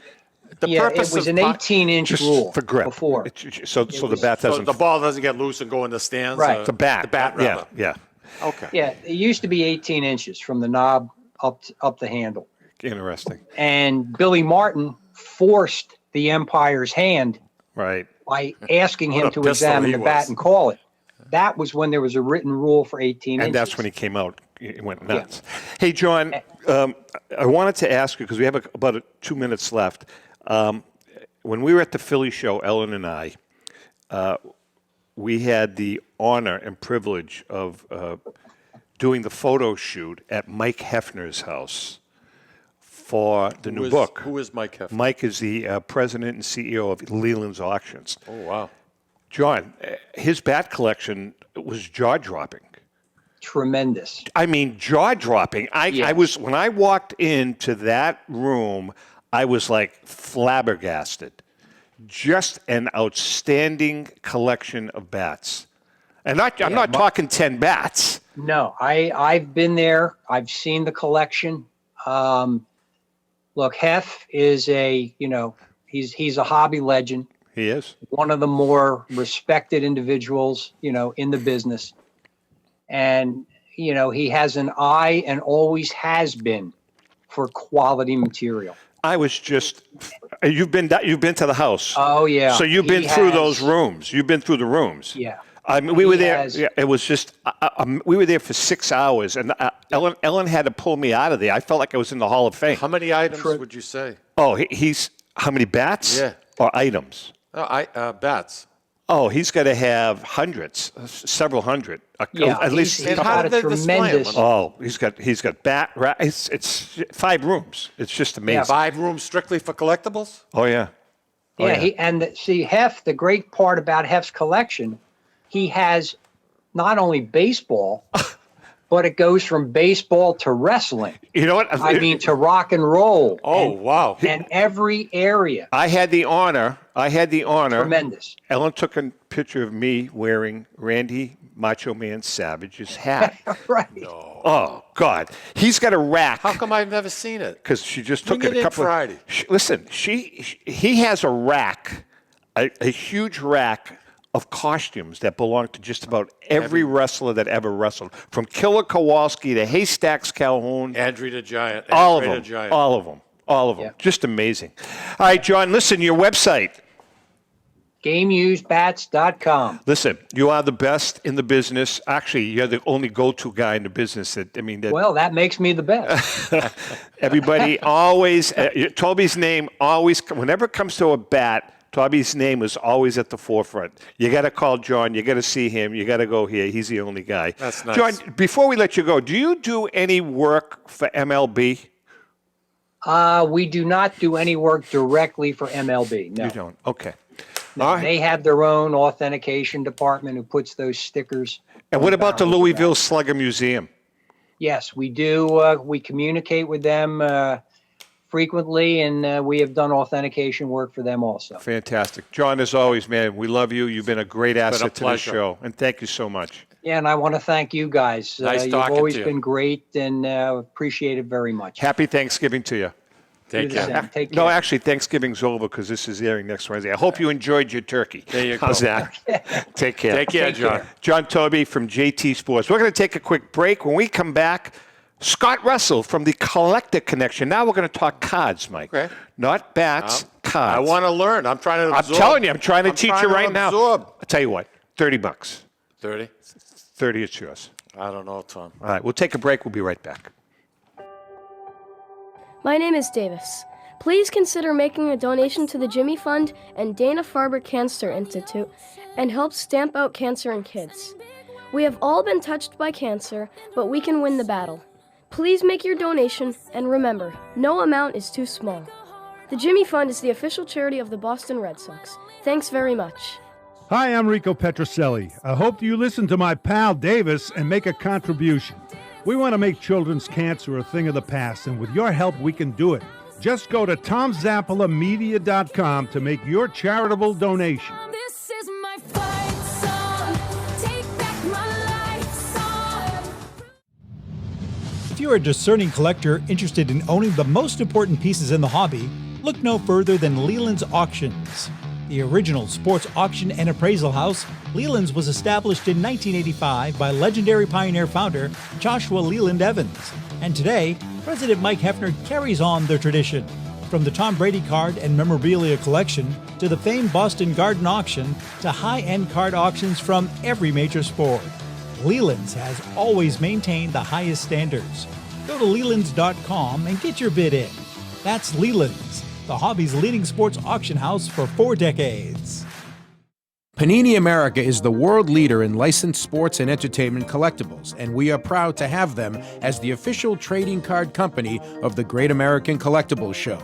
It was an 18-inch rule for grip. before. So the bat So doesn't. the ball doesn't get loose and go in the stands? Right. The bat. The bat, rather. Yeah. Okay. Yeah, it used to be 18 inches from the knob up the handle. Interesting. And Billy Martin forced the umpire's hand Right. by asking him What a to pistol examine he the bat was. and call it. That was when there was a written rule for 18 inches. And that's when he came out. It went nuts. Hey, John, I wanted to ask you, because we have about 2 minutes left. When we were at the Philly show, Ellen and I, we had the honor and privilege of doing the photo shoot at Mike Hefner's house for the new book. Who is Mike Hefner? Mike is the president and CEO of Leland's Auctions. Oh, wow. John, his bat collection was jaw-dropping. Tremendous. I mean, jaw-dropping. I was when I walked into that room, I was like flabbergasted. Just an outstanding collection of bats, and I'm not talking 10 bats. No, I've been there. I've seen the collection. Look, Hef is he's a hobby legend. He is one of the more respected individuals, in the business. And, he has an eye and always has been for quality material. I was just. You've been to the house. Oh, yeah. So you've been through those rooms. You've been through the rooms. Yeah. I mean, we were there. Yeah, it was just. We were there for 6 hours, and Ellen had to pull me out of there. I felt like I was in the Hall of Fame. How many items would you say? Oh, he's how many bats? Yeah. Or items? Bats. Oh, he's got to have hundreds, several hundred. Yeah, at least. he's got a tremendous. Oh, he's got it's 5 rooms. It's just amazing. Yeah, 5 rooms strictly for collectibles. Oh yeah. Oh, Yeah, see, Hef, the great part about Hef's collection, he has not only baseball, but it goes from baseball to wrestling. You know what? I mean, to rock and roll. Oh, wow. And every area. I had the honor. Tremendous. Ellen took a picture of me wearing Randy Macho Man Savage's hat. Right. No. Oh, God. He's got a rack. How come I've never seen it? Because she just took Bring it it a in couple Friday. Listen, he has a rack, a huge rack of costumes that belong to just about every wrestler that ever wrestled, from Killer Kowalski to Haystacks Calhoun. Andre the Giant. All of Andre them. the Giant. All of them. All of them. Yeah. Just amazing. All right, John, listen, your website. GameUseBats.com. Listen, you are the best in the business. Actually, you're the only go-to guy in the business. Well, that makes me the best. Everybody always, Toby's name always, whenever it comes to a bat, Toby's name is always at the forefront. You got to call John. You got to see him. You got to go here. He's the only guy. That's nice. John, before we let you go, do you do any work for MLB? We do not do any work directly for MLB. No. You don't. Okay. No, All right. they have their own authentication department who puts those stickers. And what about the Louisville Slugger Museum? Yes, we do. We communicate with them frequently, and we have done authentication work for them also. Fantastic. John, as always, man, we love you. You've been a great asset to the pleasure. show. And thank you so much. Yeah, and I want to thank you guys. Nice You've talking always to you. been great, and appreciate it very much. Happy Thanksgiving to you. Take Do the care. same. Take No, care. actually, Thanksgiving's over because this is airing next Wednesday. I hope you enjoyed your turkey. There you How's go. that? Take care. Take care, John. John Taube from JT Sports. We're going to take a quick break. When we come back, Scott Russell from the Collector Connection. Now we're going to talk cards, Mike. Okay. Not bats, cards. I want to learn. I'm trying to I'm absorb. telling you, I'm trying to teach you right now. Absorb. I'll tell you what, $30. 30? 30, it's yours. I don't know, Tom. All right, we'll take a break. We'll be right back. My name is Davis. Please consider making a donation to the Jimmy Fund and Dana-Farber Cancer Institute and help stamp out cancer in kids. We have all been touched by cancer, but we can win the battle. Please make your donation, and remember, no amount is too small. The Jimmy Fund is the official charity of the Boston Red Sox. Thanks very much. Hi, I'm Rico Petroselli. I hope you listen to my pal Davis and make a contribution. We want to make children's cancer a thing of the past, and with your help, we can do it. Just go to TomZappalaMedia.com to make your charitable donation. This is my fight song. Take back my life song. If you're a discerning collector interested in owning the most important pieces in the hobby, look no further than Leland's Auctions. The original sports auction and appraisal house, Leland's was established in 1985 by legendary Pioneer founder Joshua Leland Evans. And today, President Mike Hefner carries on the tradition. From the Tom Brady card and memorabilia collection to the famed Boston Garden Auction to high-end card auctions from every major sport, Leland's has always maintained the highest standards. Go to Lelands.com and get your bid in. That's Leland's, the hobby's leading sports auction house for 4 decades. Panini America is the world leader in licensed sports and entertainment collectibles, and we are proud to have them as the official trading card company of the Great American Collectibles Show.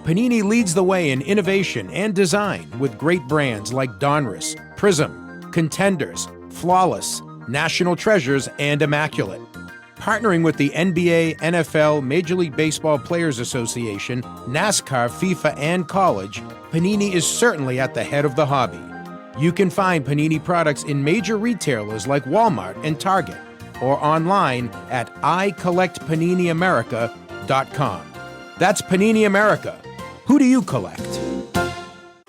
Panini leads the way in innovation and design with great brands like Donruss, Prism, Contenders, Flawless, National Treasures, and Immaculate. Partnering with the NBA, NFL, Major League Baseball Players Association, NASCAR, FIFA, and college, Panini is certainly at the head of the hobby. You can find Panini products in major retailers like Walmart and Target, or online at icollectpaniniamerica.com. That's Panini America. Who do you collect?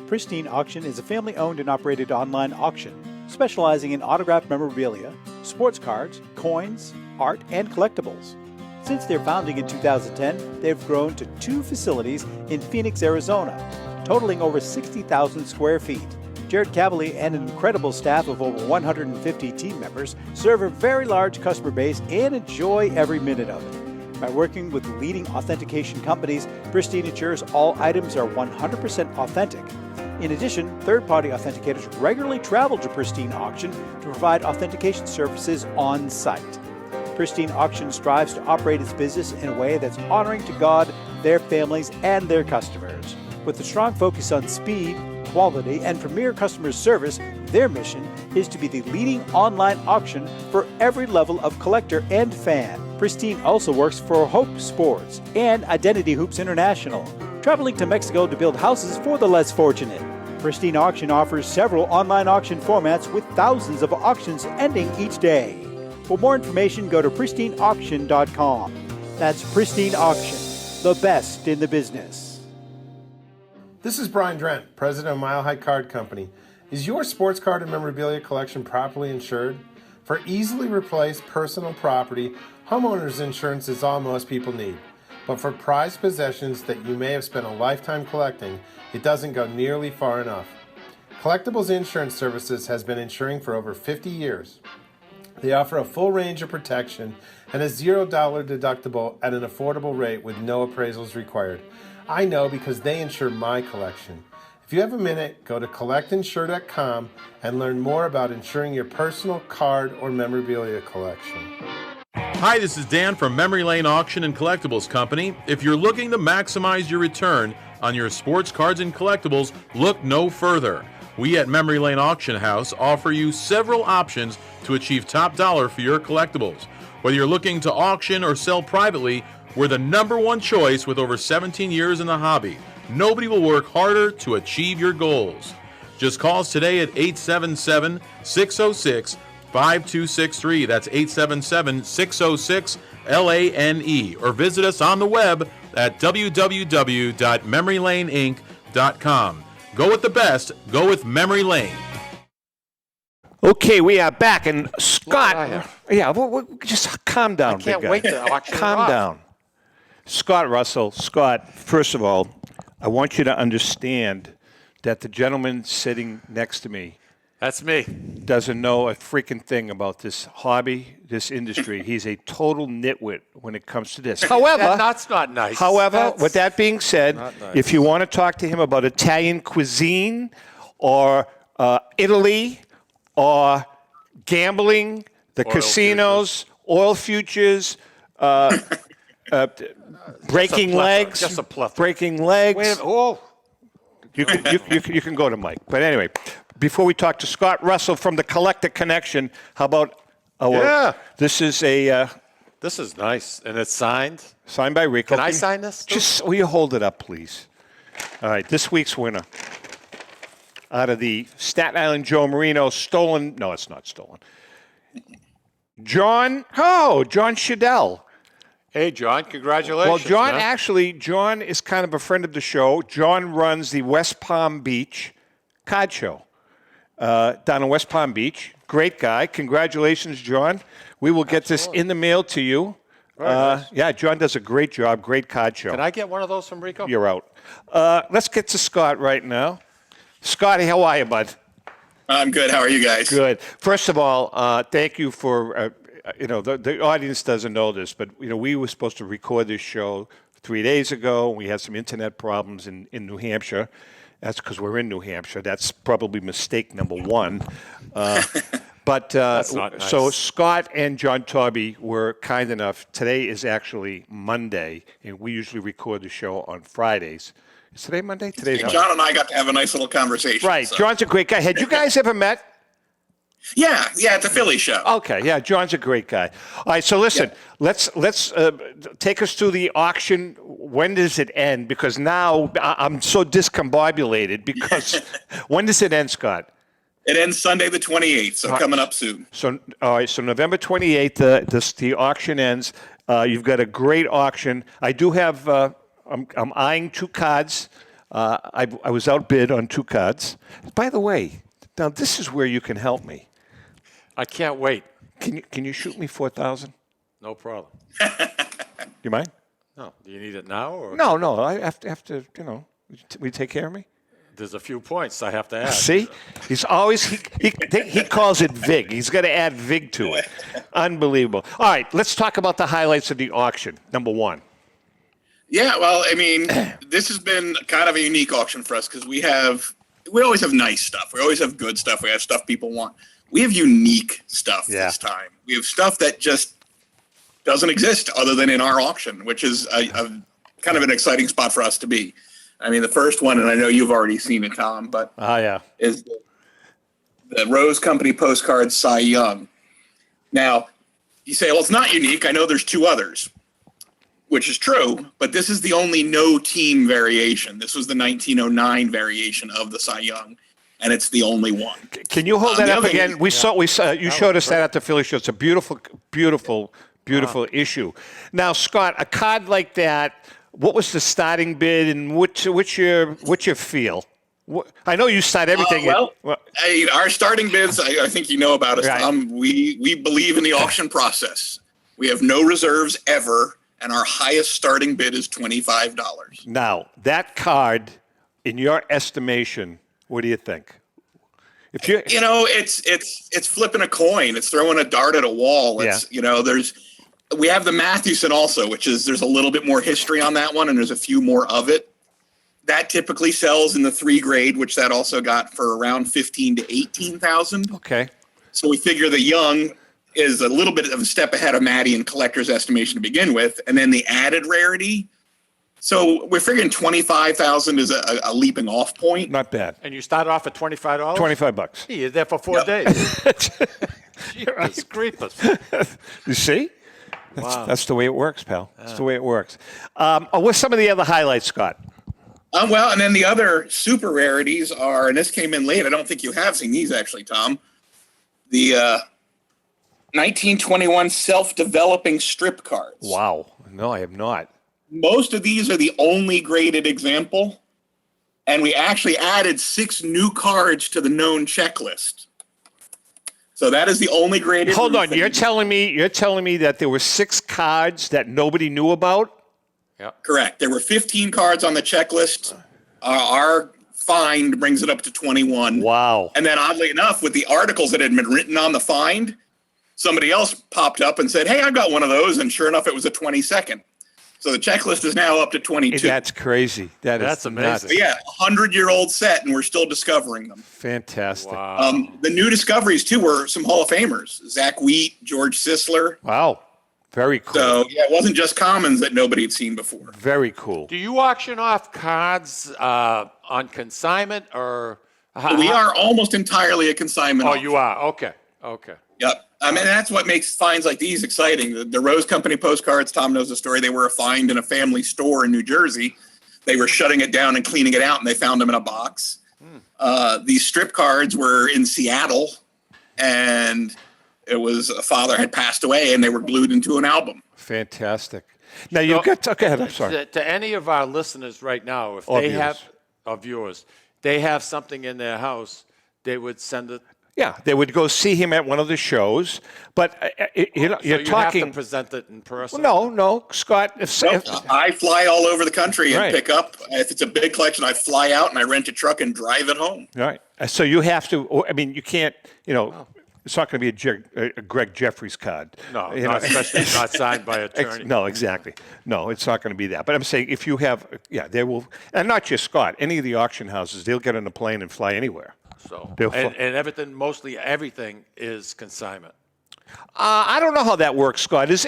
Pristine Auction is a family-owned and operated online auction specializing in autographed memorabilia, sports cards, coins, art, and collectibles. Since their founding in 2010, they've grown to 2 facilities in Phoenix, Arizona, totaling over 60,000 square feet. Jared Cavalier and an incredible staff of over 150 team members serve a very large customer base and enjoy every minute of it. By working with leading authentication companies, Pristine ensures all items are 100% authentic. In addition, third-party authenticators regularly travel to Pristine Auction to provide authentication services on site. Pristine Auction strives to operate its business in a way that's honoring to God, their families, and their customers. With a strong focus on speed, quality, and premier customer service, their mission is to be the leading online auction for every level of collector and fan. Pristine also works for Hope Sports and Identity Hoops International, traveling to Mexico to build houses for the less fortunate. Pristine Auction offers several online auction formats with thousands of auctions ending each day. For more information, go to pristineauction.com. That's Pristine Auction, the best in the business. This is Brian Drent, president of Mile High Card Company. Is your sports card and memorabilia collection properly insured? For easily replaced personal property, homeowners insurance is all most people need. But for prized possessions that you may have spent a lifetime collecting, it doesn't go nearly far enough. Collectables Insurance Services has been insuring for over 50 years. They offer a full range of protection and a $0 deductible at an affordable rate with no appraisals required. I know because they insure my collection. If you have a minute, go to collectinsure.com and learn more about insuring your personal card or memorabilia collection. Hi, this is Dan from Memory Lane Auction and Collectibles Company. If you're looking to maximize your return on your sports cards and collectibles, look no further. We at Memory Lane Auction House offer you several options to achieve top dollar for your collectibles. Whether you're looking to auction or sell privately, we're the #1 choice with over 17 years in the hobby. Nobody will work harder to achieve your goals. Just call us today at 877-606-5263. That's 877-606-LANE. Or visit us on the web at www.memorylaneinc.com. Go with the best. Go with Memory Lane. Okay, we are back, and Scott. Yeah, just calm down, I can't big guy. wait to auction it Calm off. down. Scott Russell. Scott, first of all, I want you to understand that the gentleman sitting next to me, that's me, doesn't know a freaking thing about this hobby, this industry. He's a total nitwit when it comes to this. However, that's not nice. However, with that being said, not nice. if you want to talk to him about Italian cuisine or Italy or gambling, the casinos, oil futures, breaking legs, Just a plethora. breaking legs. Wait a minute. You can go to Mike. But anyway, before we talk to Scott Russell from the Collector Connection, how about this is a this is nice, and it's signed. Signed by Rico. Can I sign this? Just will you hold it up, please? All right, this week's winner out of the Staten Island Joe Marino stolen. No, it's not stolen. John Shadell. Hey, John, congratulations. Well, John, man. actually, John is kind of a friend of the show. John runs the West Palm Beach Card Show down in West Palm Beach. Great guy. Congratulations, John. We will get this in the mail to you. Nice. Yeah, John does a great job. Great card show. Can I get one of those from Rico? You're out. Let's get to Scott right now. Scotty, how are you, bud? I'm good. How are you guys? Good. First of all, thank you for, the audience doesn't know this, but, we were supposed to record this show 3 days ago. We had some internet problems in New Hampshire. That's because we're in New Hampshire. That's probably mistake number one. But That's not nice. So Scott and John Taube were kind enough. Today is actually Monday, and we usually record the show on Fridays. Is today Monday? Today's Monday. John and I got to have a nice little conversation. Right. so. John's a great guy. Had you guys ever met? Yeah, it's a Philly show. Okay, yeah, John's a great guy. All right, so listen, let's take us through the auction. When does it end? Because now I'm so discombobulated because when does it end, Scott? It ends Sunday the 28th, so coming up soon. So, all right, so November 28th, the auction ends. You've got a great auction. I do have, I'm eyeing 2 cards. I was outbid on 2 cards. By the way, now this is where you can help me. I can't wait. Can you shoot me 4,000? No problem. You mind? No. Do you need it now? Or? No. I have to. Will you take care of me? There's a few points I have to add. See, he's always he calls it vig. He's got to add vig to it. Unbelievable. All right, let's talk about the highlights of the auction. Number 1. Yeah, well, I mean, this has been kind of a unique auction for us because we have we always have nice stuff. We always have good stuff. We have stuff people want. We have unique stuff this time. We have stuff that just doesn't exist other than in our auction, which is a kind of an exciting spot for us to be. I mean, the first one, and I know you've already seen it, Tom, but is the Rose Company postcard Cy Young. Now, you say, well, it's not unique. I know there's two others, which is true, but this is the only no-team variation. This was the 1909 variation of the Cy Young, and it's the only one. Can you hold that up again? You showed us that at the Philly show. It's a beautiful, beautiful, beautiful issue. Now, Scott, a card like that, what was the starting bid, and what's your feel? I know you start everything. Our starting bids, I think you know about us, Tom. We believe in the auction process. We have no reserves ever, and our highest starting bid is $25. Now, that card, in your estimation, what do you think? If you it's flipping a coin. It's throwing a dart at a wall. It's we have the Mathewson also, which is there's a little bit more history on that one, and there's a few more of it. That typically sells in the 3 grade, which that also got for around 15 to 18,000. Okay. So we figure the Young is a little bit of a step ahead of Maddie in collector's estimation to begin with, and then the added rarity. So we're figuring 25,000 is a leaping off point. Not bad. And you start off at $25? $25. Hey, you're there for 4 days. Jeepers creepers. You see? That's the way it works, pal. That's the way it works. What's some of the other highlights, Scott? Well, and then the other super rarities are, and this came in late, I don't think you have seen these actually, Tom. The 1921 self-developing strip cards. Wow. No, I have not. Most of these are the only graded example, and we actually added 6 new cards to the known checklist. So that is the only graded. Hold on, you're telling me that there were 6 cards that nobody knew about? Yep. Correct. There were 15 cards on the checklist. Our find brings it up to 21. Wow. And then oddly enough, with the articles that had been written on the find, somebody else popped up and said, hey, I got one of those. And sure enough, it was a 22nd. So the checklist is now up to 22. That's crazy. That's amazing. But yeah, 100-year-old set, and we're still discovering them. Fantastic. Wow. The new discoveries, too, were some Hall of Famers. Zach Wheat, George Sisler. Wow. Very cool. So, yeah, it wasn't just commons that nobody had seen before. Very cool. Do you auction off cards on consignment or? We are almost entirely a consignment. Oh, you are? Okay. Yep. I mean, that's what makes finds like these exciting. The Rose Company postcards, Tom knows the story. They were a find in a family store in New Jersey. They were shutting it down and cleaning it out, and they found them in a box. These strip cards were in Seattle, and it was a father had passed away, and they were glued into an album. Fantastic. Now, you've got – okay, I'm sorry. To any of our listeners right now, if they have – or viewers, they have something in their house, they would send it. Yeah, they would go see him at one of the shows, but you're so talking. You have to present it in person. No, Scott. I fly all over the country and pick up. If it's a big collection, I fly out and I rent a truck and drive it home. Right. So you have to. I mean, you can't. It's not going to be a Greg Jeffries card. No, especially not signed by an attorney. No, exactly. No, it's not going to be that. But I'm saying if you have, they will, and not just Scott. Any of the auction houses, they'll get on a plane and fly anywhere. So and everything, mostly everything is consignment. I don't know how that works, Scott. Is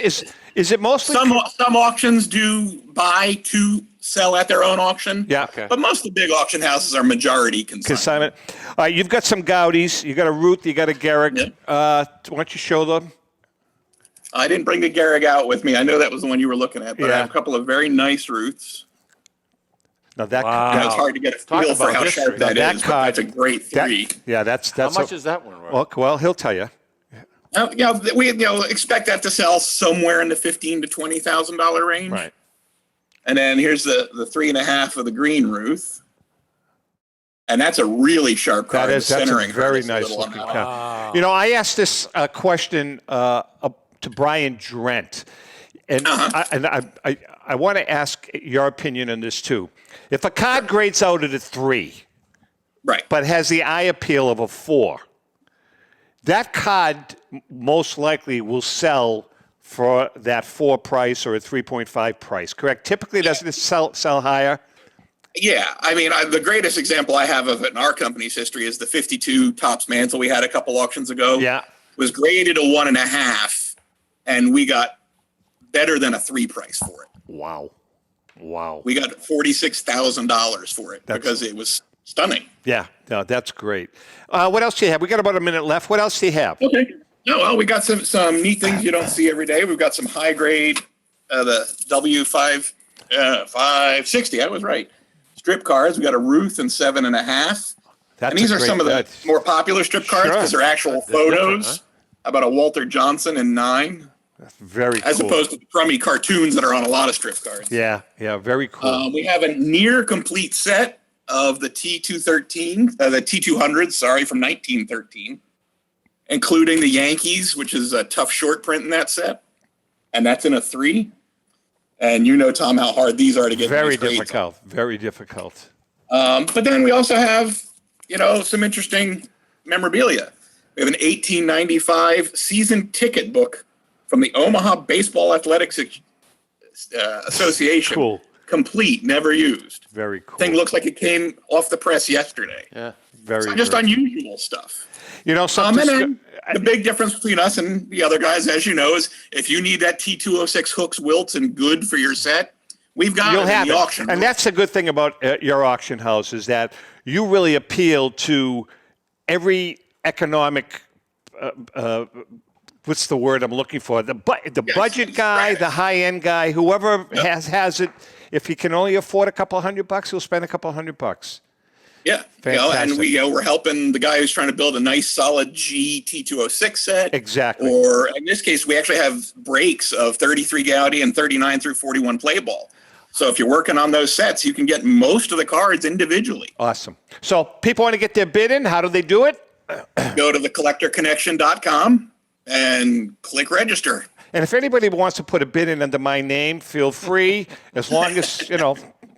it mostly some auctions do buy to sell at their own auction? Yeah. Okay. But most of the big auction houses are majority consignment. All right, you've got some Gaudis. You got a Ruth. You got a Garrick. Yep. Why don't you show them? I didn't bring the Garrick out with me. I know that was the one you were looking at, but I have a couple of very nice Ruths. Now that it's hard to get a feel for how sharp that is. That's a great 3. That's how much is that one worth? Well, he'll tell you. We expect that to sell somewhere in the $15,000 to $20,000 range. Right. And then here's the 3.5 of the green Ruth, and that's a really sharp card. That's a very nice looking card. I asked this question to Brian Drent, and I want to ask your opinion on this too. If a card grades out at a 3, right, but has the eye appeal of a 4, that card most likely will sell for that 4 price or a 3.5 price, correct? Typically, doesn't it sell higher? Yeah, I mean, the greatest example I have of it in our company's history is the 52 Topps mantle we had a couple auctions ago. Yeah. Was graded a 1.5, and we got better than a 3 price for it. Wow. Wow. We got $46,000 for it because it was stunning. Yeah, no, that's great. What else do you have? We got about a minute left. What else do you have? Okay. No, well, we got some neat things you don't see every day. We've got some high grade, the W560. I was right. Strip cards. We got a Ruth and 7.5. And these are some of the more popular strip cards because they're actual photos. About a Walter Johnson in 9. That's very As cool. opposed to the crummy cartoons that are on a lot of strip cards. Yeah, very cool. We have a near complete set of the T213, the T200, from 1913, including the Yankees, which is a tough short print in that set. And that's in a 3. And you know, Tom, how hard these are to get. Very difficult. Very difficult. But then we also have, some interesting memorabilia. We have an 1895 season ticket book from the Omaha Baseball Athletics Association. Cool. Complete, never used. Very cool. Thing looks like it came off the press yesterday. Yeah. Very so just great. unusual stuff. Something. And then the big difference between us and the other guys, as you know, is if you need that T206 hooks, wilts, and good for your set, we've got You'll it have in the it. auction. And that's the good thing about your auction house is that you really appeal to every economic. What's the word I'm looking for? The budget guy, the high end guy, whoever has it. If he can only afford a couple $100, he'll spend a couple $100. Yeah, and we're helping the guy who's trying to build a nice, solid T206 set. Exactly. Or in this case, we actually have breaks of 33 Gaudy and 39 through 41 play ball. So if you're working on those sets, you can get most of the cards individually. Awesome. So people want to get their bid in. How do they do it? Go to thecollectorconnection.com and click register. And if anybody wants to put a bid in under my name, feel free. As long as,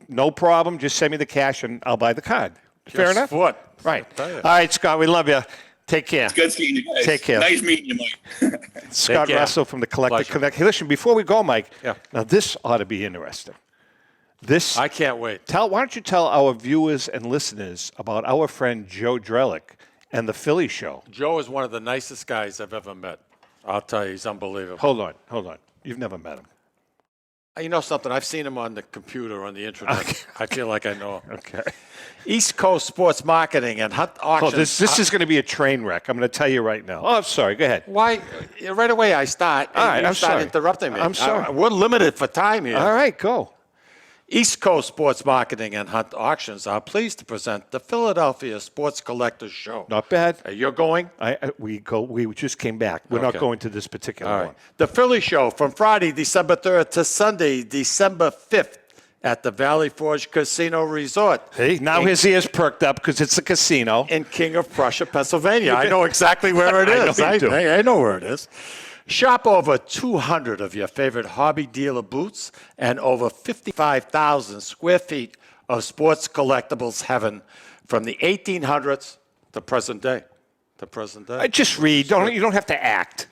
no problem. Just send me the cash and I'll buy the card. Fair enough? What? Right. All right, Scott, we love you. Take care. It's good seeing you guys. Take care. Nice meeting you, Mike. Scott Russell from the Collector Connect. Hey, listen, before we go, Mike, now this ought to be interesting. I can't wait. Why don't you tell our viewers and listeners about our friend Joe Drellick and the Philly Show? Joe is one of the nicest guys I've ever met. I'll tell you, he's unbelievable. Hold on. You've never met him. You know something? I've seen him on the computer, on the internet. Okay. I feel like I know him. Okay. East Coast Sports Marketing and Hunt Auctions. This is going to be a train wreck. I'm going to tell you right now. Oh, I'm sorry. Go ahead. Why? Right away I start. All right, you I'm start sorry. interrupting me. I'm sorry. We're limited for time here. All right, go. East Coast Sports Marketing and Hunt Auctions are pleased to present the Philadelphia Sports Collectors Show. Not bad. You're going? We just came back. We're not going to this particular one. The Philly Show from Friday, December 3rd to Sunday, December 5th at the Valley Forge Casino Resort. Hey, now his ears perked up because it's a casino. In King of Prussia, Pennsylvania. I know exactly where it is. I know where it is. Shop over 200 of your favorite hobby dealer booths and over 55,000 square feet of sports collectibles heaven from the 1800s to present day. Just read. You don't have to act.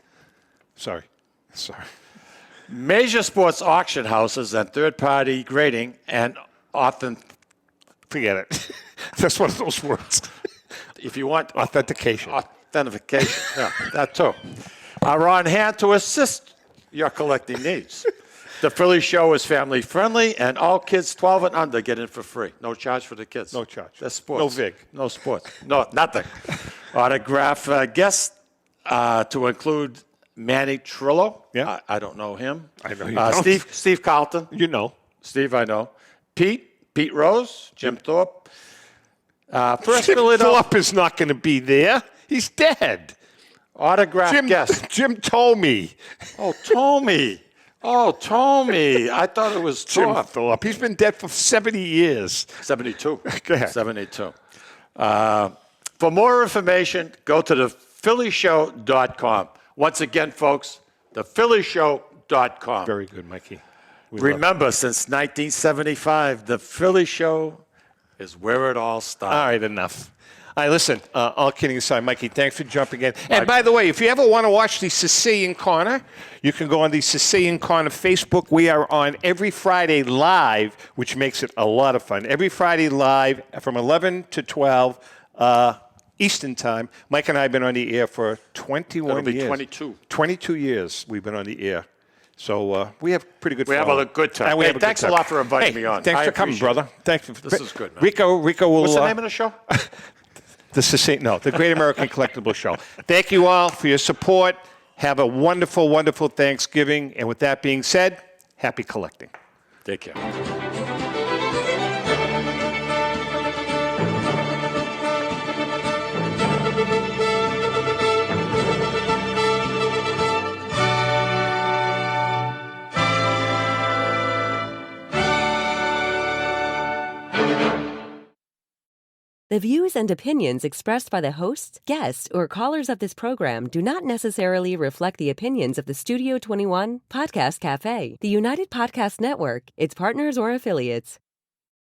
Sorry. Major sports auction houses and third-party grading and forget it. That's one of those words. If you want authentication, yeah, that too. Are on hand to assist your collecting needs. The Philly Show is family friendly, and all kids 12 and under get in for free. No charge for the kids. No charge. That's sports. No vig. No sports. No, nothing. Autograph guests to include Manny Trillo. Yeah. I don't know him. I know you don't. Steve Carlton. You know. Steve, I know. Pete Rose. Jim Thorpe. Jim Thorpe is not going to be there. He's dead. Autograph guest. Jim Taube. Oh, Taube. I thought it was Jim Thorpe. He's been dead for 70 years. 72. Go ahead. 72. For more information, go to thephillyshow.com. Once again, folks, thephillyshow.com. Very good, Mikey. Remember, since 1975, the Philly Show is where it all started. All right, enough. All right, listen, all kidding aside, Mikey, thanks for jumping in. And by the way, if you ever want to watch the Sicilian Corner, you can go on the Sicilian Corner Facebook. We are on every Friday live, which makes it a lot of fun. Every Friday live from 11 to 12 Eastern Time. Mike and I have been on the air for 21 It'll be years. 22. 22 years we've been on the air. So we have pretty good We fun. have a good time. We Hey, have a good thanks a time. lot for inviting me on. Thanks I for coming, appreciate brother. it. Thanks for This is good, man. Rico will. What's the name of the show? The Great American Collectibles Show. Thank you all for your support. Have a wonderful, wonderful Thanksgiving. And with that being said, happy collecting. Take care. The views and opinions expressed by the hosts, guests, or callers of this program do not necessarily reflect the opinions of the Studio 21 Podcast Cafe, the United Podcast Network, its partners, or affiliates.